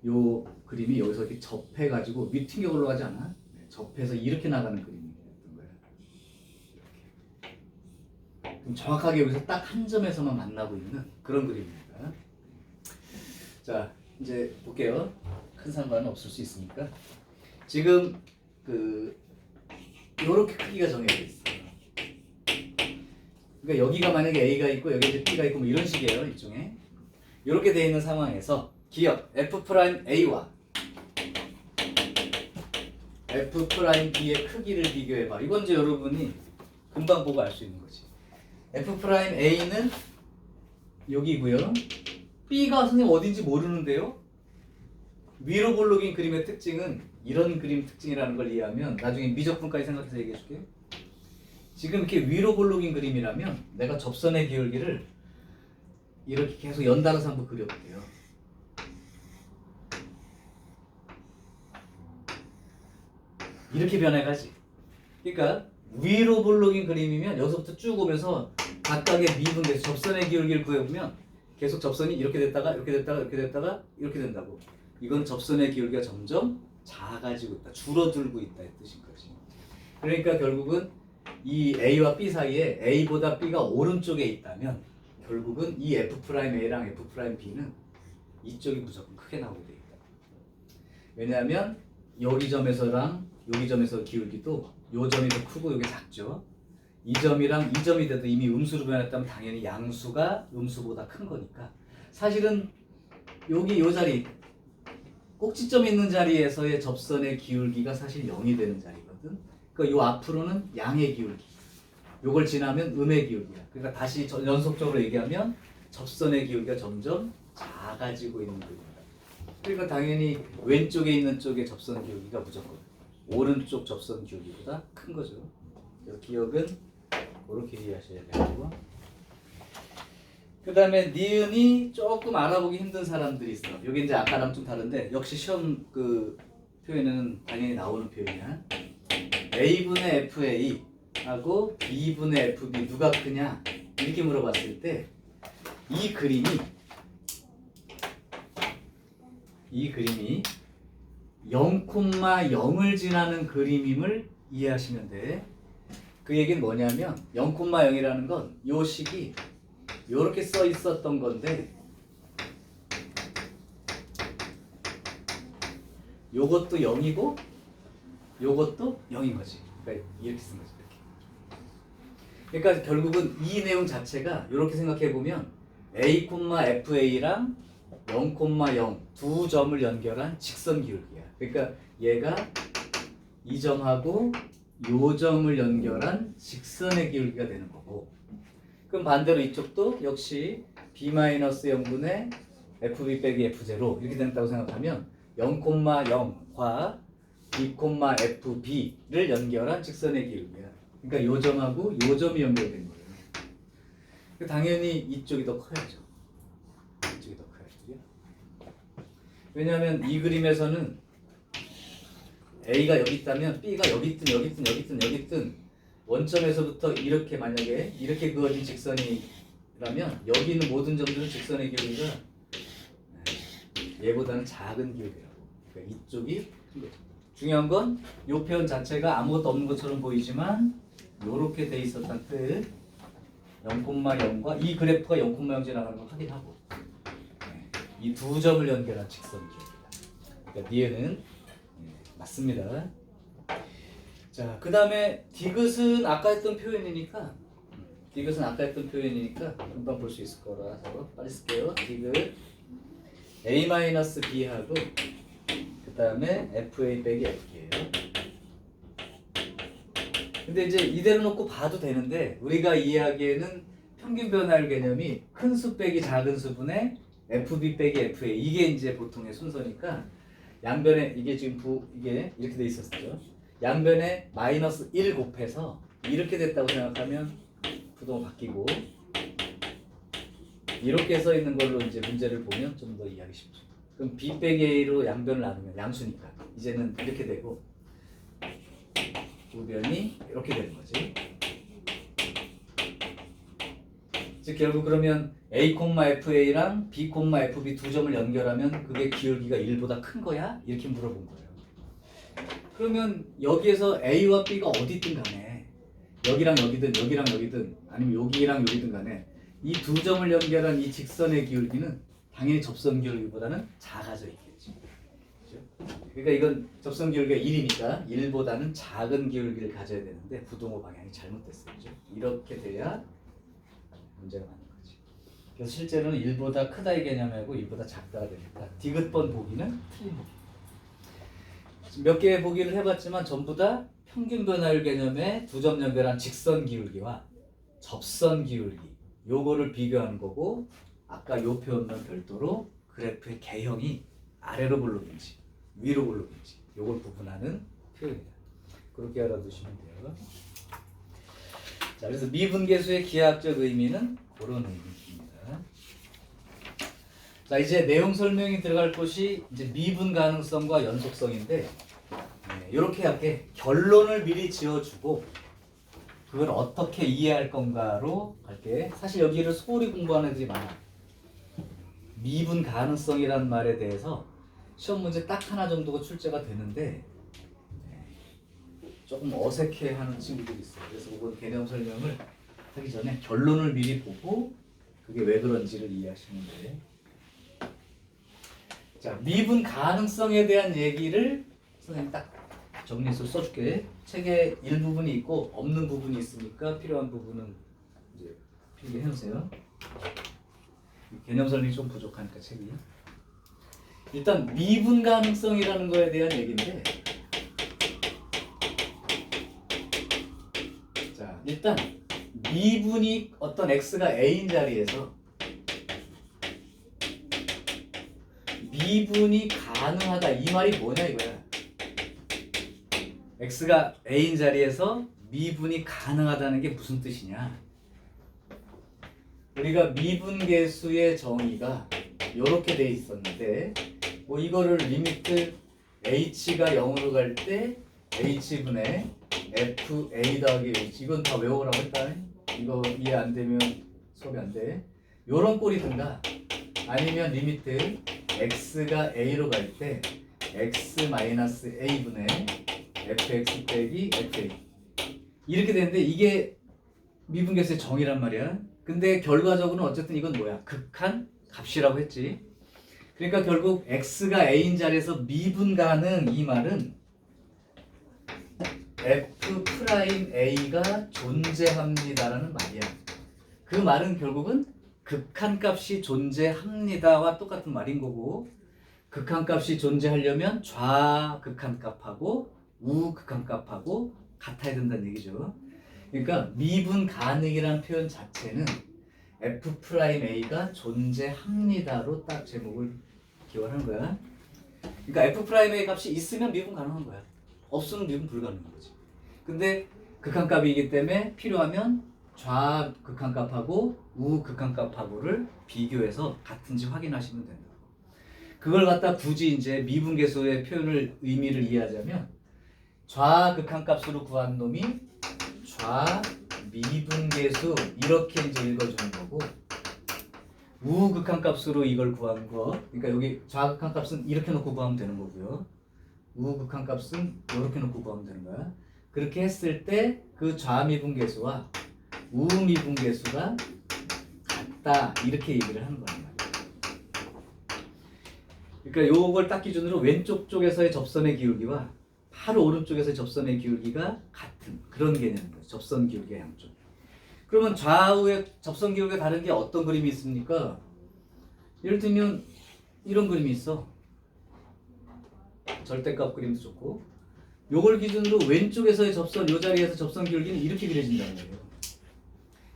요 그림이 여기서 이렇게 접해가지고 밑 튕겨 올라가지 않아? 접해서 이렇게 나가는 그림이었던 거예요. 이렇게. 그럼 정확하게 여기서 딱 한 점에서만 만나고 있는 그런 그림입니다. 자, 이제 볼게요. 큰 상관은 없을 수 있으니까. 지금 요렇게 크기가 정해져 있어요. 그러니까 여기가 만약에 A가 있고 여기 이제 B가 있고 뭐 이런 식이에요. 일종의. 요렇게 돼 있는 상황에서 기억 F'A와 F'B의 크기를 비교해봐. 이건 이제 여러분이 금방 보고 알 수 있는 거지. F'A는 여기고요. B가 선생님 어딘지 모르는데요. 위로 볼록인 그림의 특징은 이런 그림 특징이라는 걸 이해하면 나중에 미적분까지 생각해서 얘기해 줄게요. 지금 이렇게 위로 볼록인 그림이라면 내가 접선의 기울기를 이렇게 계속 연달아서 한번 그려볼게요. 이렇게 변해가지. 그러니까 위로 볼록인 그림이면 여기서부터 쭉 오면서 각각의 미분돼서 접선의 기울기를 구해보면 계속 접선이 이렇게 됐다가 이렇게 됐다가 이렇게 됐다가 이렇게 된다고. 이건 접선의 기울기가 점점 작아지고 있다, 줄어들고 있다의 뜻인 거지. 그러니까 결국은 이 A와 B 사이에 A보다 B가 오른쪽에 있다면 결국은 이 F'A랑 F'B는 이쪽이 무조건 크게 나오게 돼 있다. 왜냐하면 여기 점에서랑 여기 점에서 기울기도 요 점이 더 크고 여기 작죠. 이 점이랑 이 점이 돼도 이미 음수로 변했다면 당연히 양수가 음수보다 큰 거니까 사실은 여기 요 자리 꼭지점 있는 자리에서의 접선의 기울기가 사실 0이 되는 자리거든. 그러니까 요 앞으로는 양의 기울기, 요걸 지나면 음의 기울기야. 그러니까 다시 연속적으로 얘기하면 접선의 기울기가 점점 작아지고 있는 거입니다. 그러니까 당연히 왼쪽에 있는 쪽의 접선 기울기가 무조건 오른쪽 접선 기울기보다 큰 거죠. 그래서 기억은 그렇게 이해하셔야 되고. 그 다음에 니은이 조금 알아보기 힘든 사람들이 있어. 여기 이제 아까랑 좀 다른데 역시 시험 그 표현은 당연히 나오는 표현이야. A분의 FA 하고 B분의 FB 누가 크냐 이렇게 물어봤을 때 이 그림이 0,0을 지나는 그림임을 이해하시면 돼. 그 얘기는 뭐냐면 0,0이라는 건 요 식이 요렇게 써 있었던 건데 요것도 0이고 요것도 0인 거지. 그러니까 이렇게 쓴 거지. 이렇게. 그러니까 결국은 이 내용 자체가 이렇게 생각해 보면 A,FA랑 0,0 두 점을 연결한 직선 기울기야. 그러니까 얘가 이 점하고 요 점을 연결한 직선의 기울기가 되는 거고. 그럼 반대로 이쪽도 역시 B-0분의 FB 빼기 F0 이렇게 된다고 생각하면 0,0과 B,FB를 연결한 직선의 기울기야. 그러니까 요 점하고 요 점이 연결된 거예요. 당연히 이쪽이 더 커야죠. 이쪽이 더 커야죠. 왜냐하면 이 그림에서는 A가 여기 있다면 B가 여기 있든 여기 있든 여기 있든 여기 있든 원점에서부터 이렇게 만약에 이렇게 그어진 직선이라면 여기 있는 모든 점들은 직선의 기울기가 얘보다는 작은 기울기라고. 그러니까 이쪽이 큰 거죠. 중요한 건 이 표현 자체가 아무것도 없는 것처럼 보이지만 이렇게 돼 있었던 뜻 0,0과 이 그래프가 0,0 지나가는 걸 확인하고 이 두 점을 연결한 직선 기울기다. 그러니까 니은은 맞습니다. 자, 그 다음에 디귿은 아까 했던 표현이니까 금방 볼 수 있을 거라서 빨리 쓸게요. 디귿 A-B하고 그 다음에 FA 빼기 F예요. 근데 이제 이대로 놓고 봐도 되는데 우리가 이해하기에는 평균 변화율 개념이 큰 수 빼기 작은 수분의 FB 빼기 FA 이게 이제 보통의 순서니까 양변에 이게 지금 이게 이렇게 돼 있었죠. 양변에 -1 곱해서 이렇게 됐다고 생각하면 부동호 바뀌고 이렇게 써 있는 걸로 이제 문제를 보면 좀 더 이해하기 쉽죠. 그럼 B 빼기 A로 양변을 나누면 양수니까 이제는 이렇게 되고 우변이 이렇게 되는 거지. 즉 결국 그러면 A,FA랑 B,FB 두 점을 연결하면 그게 기울기가 1보다 큰 거야? 이렇게 물어본 거예요. 그러면 여기에서 A와 B가 어디 있든 간에 여기랑 여기든 여기랑 여기든 아니면 여기랑 여기든 간에 이 두 점을 연결한 이 직선의 기울기는 당연히 접선 기울기보다는 작아져 있겠지. 그렇죠? 그러니까 이건 접선 기울기가 1이니까 1보다는 작은 기울기를 가져야 되는데 부동호 방향이 잘못됐어요. 그렇죠? 이렇게 돼야 문제가 많은 거지. 그래서 실제로는 1보다 크다의 개념하고 1보다 작다가 되니까 디귿번 보기는 틀린 보기. 몇 개의 보기를 해봤지만 전부 다 평균 변화율 개념의 두 점 연결한 직선 기울기와 접선 기울기 요거를 비교하는 거고 아까 요 표현만 별도로 그래프의 개형이 아래로 볼록인지 위로 볼록인지 요걸 구분하는 표현이다. 그렇게 알아두시면 돼요. 자, 그래서 미분계수의 기하학적 의미는 그런 의미입니다. 자, 이제 내용 설명이 들어갈 곳이 이제 미분 가능성과 연속성인데 이렇게 할게. 결론을 미리 지어주고 그걸 어떻게 이해할 건가로 갈게. 사실 여기를 소홀히 공부하는 애들이 많아. 미분 가능성이라는 말에 대해서 시험 문제 딱 하나 정도가 출제가 되는데 조금 어색해하는 친구들이 있어요. 그래서 이번 개념 설명을 하기 전에 결론을 미리 보고 그게 왜 그런지를 이해하시면 돼요. 자, 미분 가능성에 대한 얘기를 선생님 딱 정리해서 써줄게. 책에 일부분이 있고 없는 부분이 있으니까 필요한 부분은 이제 필기해 놓으세요. 개념 설명이 좀 부족하니까 책이. 일단 미분 가능성이라는 거에 대한 얘기인데, 자 일단 미분이 어떤 x가 a인 자리에서 미분이 가능하다 이 말이 뭐냐 이거야. x가 a인 자리에서 미분이 가능하다는 게 무슨 뜻이냐? 우리가 미분계수의 정의가 이렇게 돼 있었는데 뭐 이거를 리미트 h가 0으로 갈 때 h분의 fa 더하기 h 이건 다 외우라고 했다. 이거 이해 안 되면 수업이 안 돼. 요런 꼴이든가 아니면 리미트 x가 a로 갈 때 x-a분의 fx 빼기 fa 이렇게 되는데 이게 미분계수의 정의란 말이야. 근데 결과적으로는 어쨌든 이건 뭐야? 극한 값이라고 했지. 그러니까 결국 x가 a인 자리에서 미분 가능 이 말은 f'a가 존재합니다라는 말이야. 그 말은 결국은 극한값이 존재합니다와 똑같은 말인 거고 극한값이 존재하려면 좌극한값하고 우극한값하고 같아야 된다는 얘기죠. 그러니까 미분 가능이라는 표현 자체는 f'a가 존재합니다로 딱 제목을 기원하는 거야. 그러니까 f'a 값이 있으면 미분 가능한 거야. 없으면 미분 불가능한 거지. 근데 극한값이기 때문에 필요하면 좌극한값하고 우극한값하고를 비교해서 같은지 확인하시면 된다. 그걸 갖다 굳이 이제 미분계수의 표현을 의미를 이해하자면 좌극한값으로 구한 놈이 좌미분계수 이렇게 이제 읽어주는 거고 우극한값으로 이걸 구한 거 그러니까 여기 좌극한값은 이렇게 놓고 구하면 되는 거고요. 우극한값은 이렇게 놓고 구하면 되는 거야. 그렇게 했을 때 그 좌미분계수와 우미분계수가 같다 이렇게 얘기를 하는 거란 말이야. 그러니까 요걸 딱 기준으로 왼쪽 쪽에서의 접선의 기울기와 바로 오른쪽에서의 접선의 기울기가 같은 그런 개념인 거죠. 접선 기울기의 양쪽. 그러면 좌우의 접선 기울기가 다른 게 어떤 그림이 있습니까? 예를 들면 이런 그림이 있어. 절대값 그림도 좋고 요걸 기준으로 왼쪽에서의 접선, 요 자리에서 접선 기울기는 이렇게 그려진다는 거예요.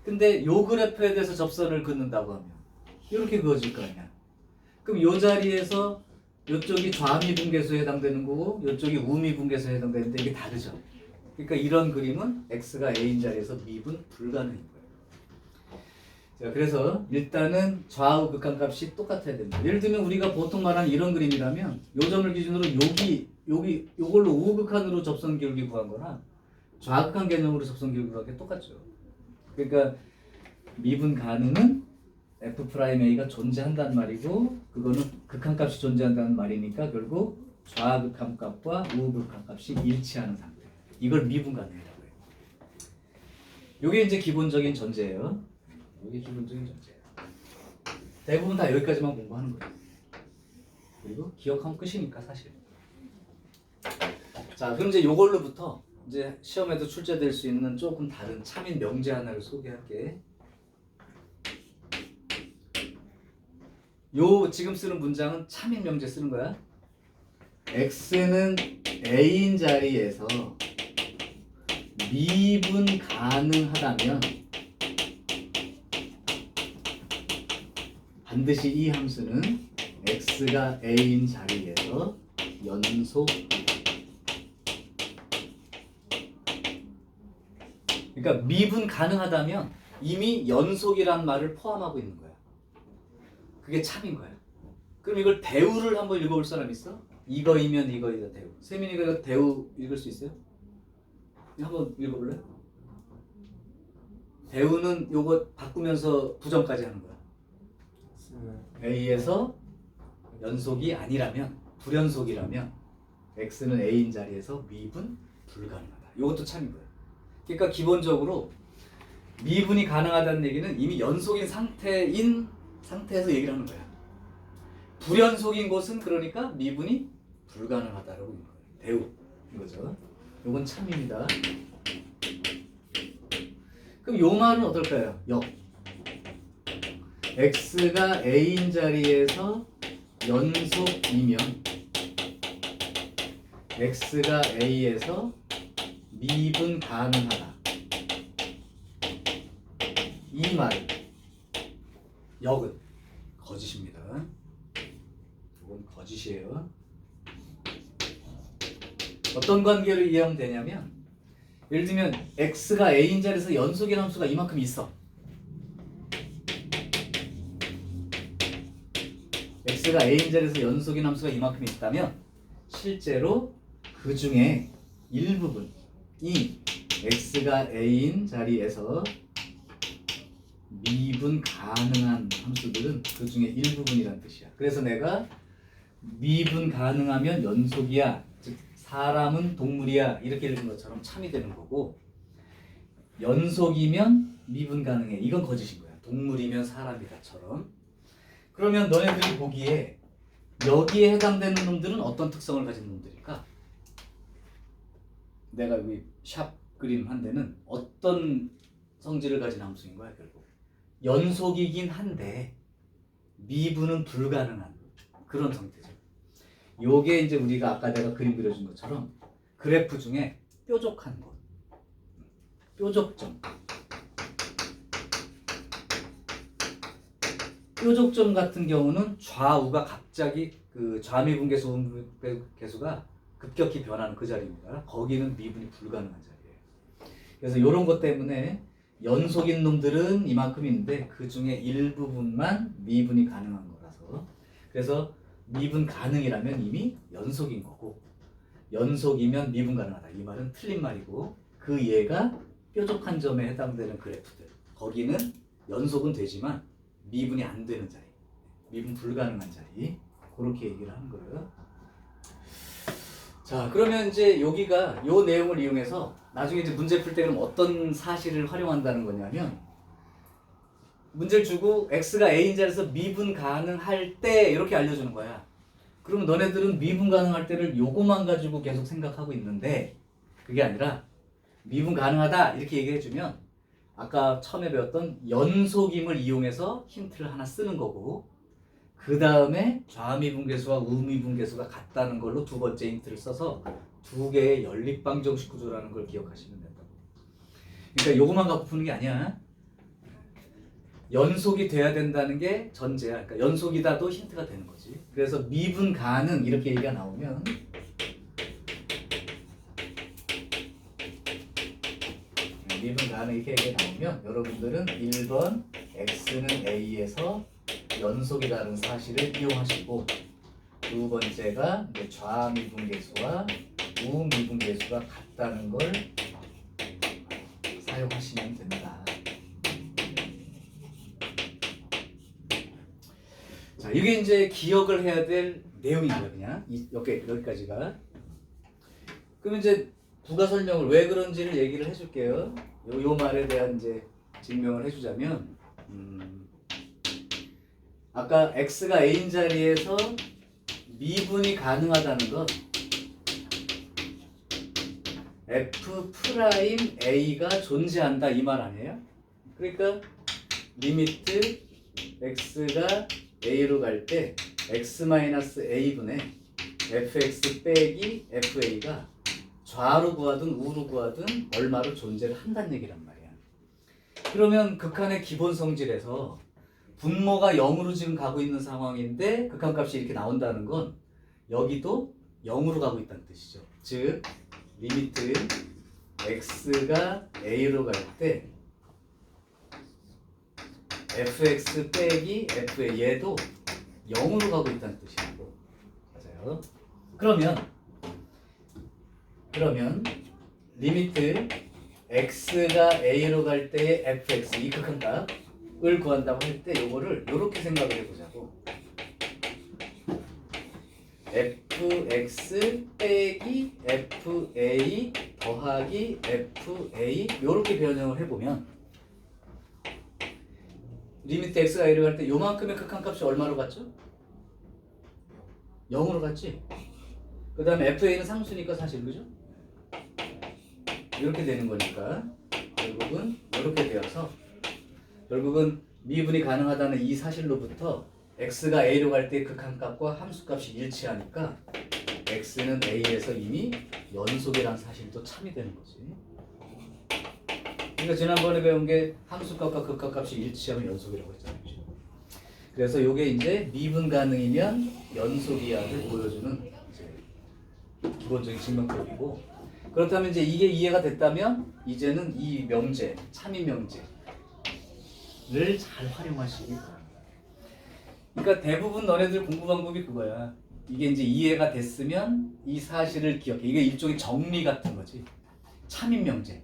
근데 요 그래프에 대해서 접선을 긋는다고 하면 이렇게 그어질 거 아니야. 그럼 요 자리에서 요쪽이 좌미분계수에 해당되는 거고 요쪽이 우미분계수에 해당되는데 이게 다르죠. 그러니까 이런 그림은 x가 a인 자리에서 미분 불가능인 거예요. 자, 그래서 일단은 좌우 극한값이 똑같아야 됩니다. 예를 들면 우리가 보통 말하는 이런 그림이라면 요 점을 기준으로 여기 요걸로 우극한으로 접선 기울기 구한 거나 좌극한 개념으로 접선 기울기 구한 게 똑같죠. 그러니까 미분 가능은 f'a가 존재한다는 말이고 그거는 극한값이 존재한다는 말이니까 결국 좌극한값과 우극한값이 일치하는 상태. 이걸 미분 가능이라고 해요. 이게 이제 기본적인 전제예요. 이게 기본적인 전제예요. 대부분 다 여기까지만 공부하는 거예요. 그리고 기억하면 끝이니까 사실. 자, 그럼 이제 이걸로부터 이제 시험에도 출제될 수 있는 조금 다른 참인 명제 하나를 소개할게. 요 지금 쓰는 문장은 참인 명제 쓰는 거야. x는 a인 자리에서 미분 가능하다면 반드시 이 함수는 x가 a인 자리에서 연속. 그러니까 미분 가능하다면 이미 연속이란 말을 포함하고 있는 거야. 그게 참인 거야. 그럼 이걸 대우를 한번 읽어볼 사람 있어? 이거이면 이거이다 대우. 세민이가 이거 대우 읽을 수 있어요? 한번 읽어볼래? 대우는 요거 바꾸면서 부정까지 하는 거야. A에서 연속이 아니라면 불연속이라면 X는 A인 자리에서 미분 불가능하다. 요것도 참인 거야. 그러니까 기본적으로 미분이 가능하다는 얘기는 이미 연속인 상태에서 얘기를 하는 거야. 불연속인 곳은 그러니까 미분이 불가능하다라고 있는 거예요. 대우인 거죠. 요건 참입니다. 그럼 요 말은 어떨까요? 역. x가 a인 자리에서 연속이면 x가 a에서 미분 가능하다. 이 말, 역은 거짓입니다. 이건 거짓이에요. 어떤 관계를 이해하면 되냐면 예를 들면 x가 a인 자리에서 연속인 함수가 이만큼 있어. x가 a인 자리에서 연속인 함수가 이만큼 있다면 실제로 그 중에 일부분이 x가 a인 자리에서 미분 가능한 함수들은 그 중에 일부분이란 뜻이야. 그래서 내가 미분 가능하면 연속이야, 즉 사람은 동물이야 이렇게 읽은 것처럼 참이 되는 거고, 연속이면 미분 가능해 이건 거짓인 거야. 동물이면 사람이다처럼. 그러면 너네들이 보기에 여기에 해당되는 놈들은 어떤 특성을 가진 놈들일까? 내가 여기 샵 그림 한 데는 어떤 성질을 가진 함수인 거야 결국. 연속이긴 한데 미분은 불가능한 그런 상태죠. 요게 이제 우리가 아까 내가 그림 그려준 것처럼 그래프 중에 뾰족한 곳, 뾰족점. 뾰족점 같은 경우는 좌우가 갑자기 그 좌미분계수 우미분계수가 급격히 변하는 그 자리입니다. 거기는 미분이 불가능한 자리예요. 그래서 이런 것 때문에 연속인 놈들은 이만큼 있는데 그 중에 일부분만 미분이 가능한 거라서, 그래서 미분 가능이라면 이미 연속인 거고, 연속이면 미분 가능하다 이 말은 틀린 말이고, 그 예가 뾰족한 점에 해당되는 그래프들, 거기는 연속은 되지만 미분이 안 되는 자리, 미분 불가능한 자리, 그렇게 얘기를 하는 거예요. 자, 그러면 이제 여기가 요 내용을 이용해서 나중에 이제 문제 풀 때는 어떤 사실을 활용한다는 거냐면, 문제를 주고 x가 a인 자리에서 미분 가능할 때 이렇게 알려주는 거야. 그러면 너네들은 미분 가능할 때를 요거만 가지고 계속 생각하고 있는데, 그게 아니라 미분 가능하다 이렇게 얘기해주면 아까 처음에 배웠던 연속임을 이용해서 힌트를 하나 쓰는 거고, 그 다음에 좌미분계수와 우미분계수가 같다는 걸로 두 번째 힌트를 써서 두 개의 연립방정식 구조라는 걸 기억하시면 된다고. 그러니까 요것만 갖고 푸는 게 아니야. 연속이 돼야 된다는 게 전제야. 그러니까 연속이다도 힌트가 되는 거지. 그래서 미분 가능 이렇게 얘기가 나오면 미분 가능 이렇게 얘기가 나오면 여러분들은 1번 x는 a에서 연속이라는 사실을 이용하시고, 두 번째가 좌미분계수와 우미분계수가 같다는 걸 사용하시면 됩니다. 자, 이게 이제 기억을 해야 될 내용입니다. 그냥 여기까지가. 그럼 이제 부가 설명을 왜 그런지를 얘기를 해줄게요. 요 말에 대한 이제 증명을 해주자면, 아까 x가 a인 자리에서 미분이 가능하다는 건 f 프라임 a가 존재한다 이 말 아니에요? 그러니까 리미트 x가 a로 갈 때 x-a분의 fx 빼기 fa가 좌로 구하든 우로 구하든 얼마로 존재를 한다는 얘기란 말이야. 그러면 극한의 기본 성질에서 분모가 0으로 지금 가고 있는 상황인데 극한값이 이렇게 나온다는 건 여기도 0으로 가고 있다는 뜻이죠. 즉 리미트 x가 a로 갈 때 fx 빼기 f의 얘도 0으로 가고 있다는 뜻이고, 맞아요. 그러면 리미트 x가 a로 갈 때의 fx 이 극한값을 구한다고 할 때 요거를 요렇게 생각을 해보자고. fx 빼기 fa 더하기 fa 요렇게 변형을 해보면 리미트 x가 a로 갈 때 요만큼의 극한값이 얼마로 갔죠? 0으로 갔지? 그 다음에 fa는 상수니까 사실 그죠? 이렇게 되는 거니까 결국은 이렇게 되어서 결국은 미분이 가능하다는 이 사실로부터 x가 a로 갈 때 극한값과 함수값이 일치하니까 x는 a에서 이미 연속이라는 사실도 참이 되는 거지. 그러니까 지난번에 배운 게 함수값과 극한값이 일치하면 연속이라고 했잖아요. 그래서 이게 이제 미분 가능이면 연속이야를 보여주는 이제 기본적인 증명법이고, 그렇다면 이제 이게 이해가 됐다면 이제는 이 명제, 참인 명제를 잘 활용하시기 바랍니다. 그러니까 대부분 너네들 공부 방법이 그거야. 이게 이제 이해가 됐으면 이 사실을 기억해. 이게 일종의 정리 같은 거지. 참인 명제.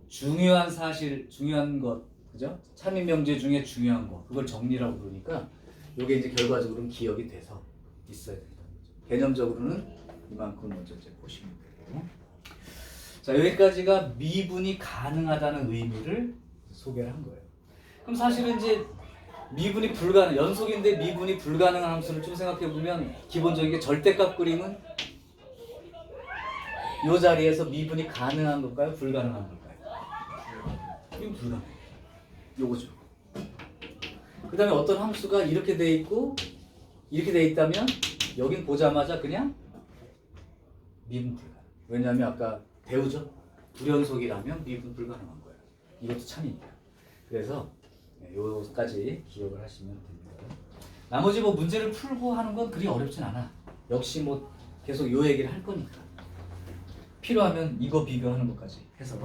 중요한 사실, 중요한 것, 그죠? 참인 명제 중에 중요한 거. 그걸 정리라고 그러니까 이게 이제 결과적으로는 기억이 돼서 있어야 된다는 거죠. 개념적으로는 이만큼 먼저 이제 보시면 되고. 자, 여기까지가 미분이 가능하다는 의미를 소개를 한 거예요. 그럼 사실은 이제 미분이 불가능, 연속인데 미분이 불가능한 함수를 좀 생각해 보면 기본적인 게 절대값 그림은 이 자리에서 미분이 가능한 걸까요? 불가능한 걸까요? 이건 불가능. 요거죠. 그 다음에 어떤 함수가 이렇게 돼 있고 이렇게 돼 있다면 여긴 보자마자 그냥 미분 불가능. 왜냐하면 아까 배우죠? 불연속이라면 미분 불가능한 거예요. 이것도 참입니다. 그래서 요까지 기억을 하시면 됩니다. 나머지 뭐 문제를 풀고 하는 건 그리 어렵진 않아. 역시 뭐 계속 요 얘기를 할 거니까. 필요하면 이거 비교하는 것까지 해서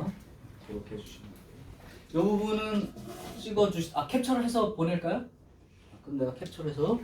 이렇게 해주시면 돼요. 요 부분은 캡처를 해서 보낼까요? 그럼 내가 캡처를 해서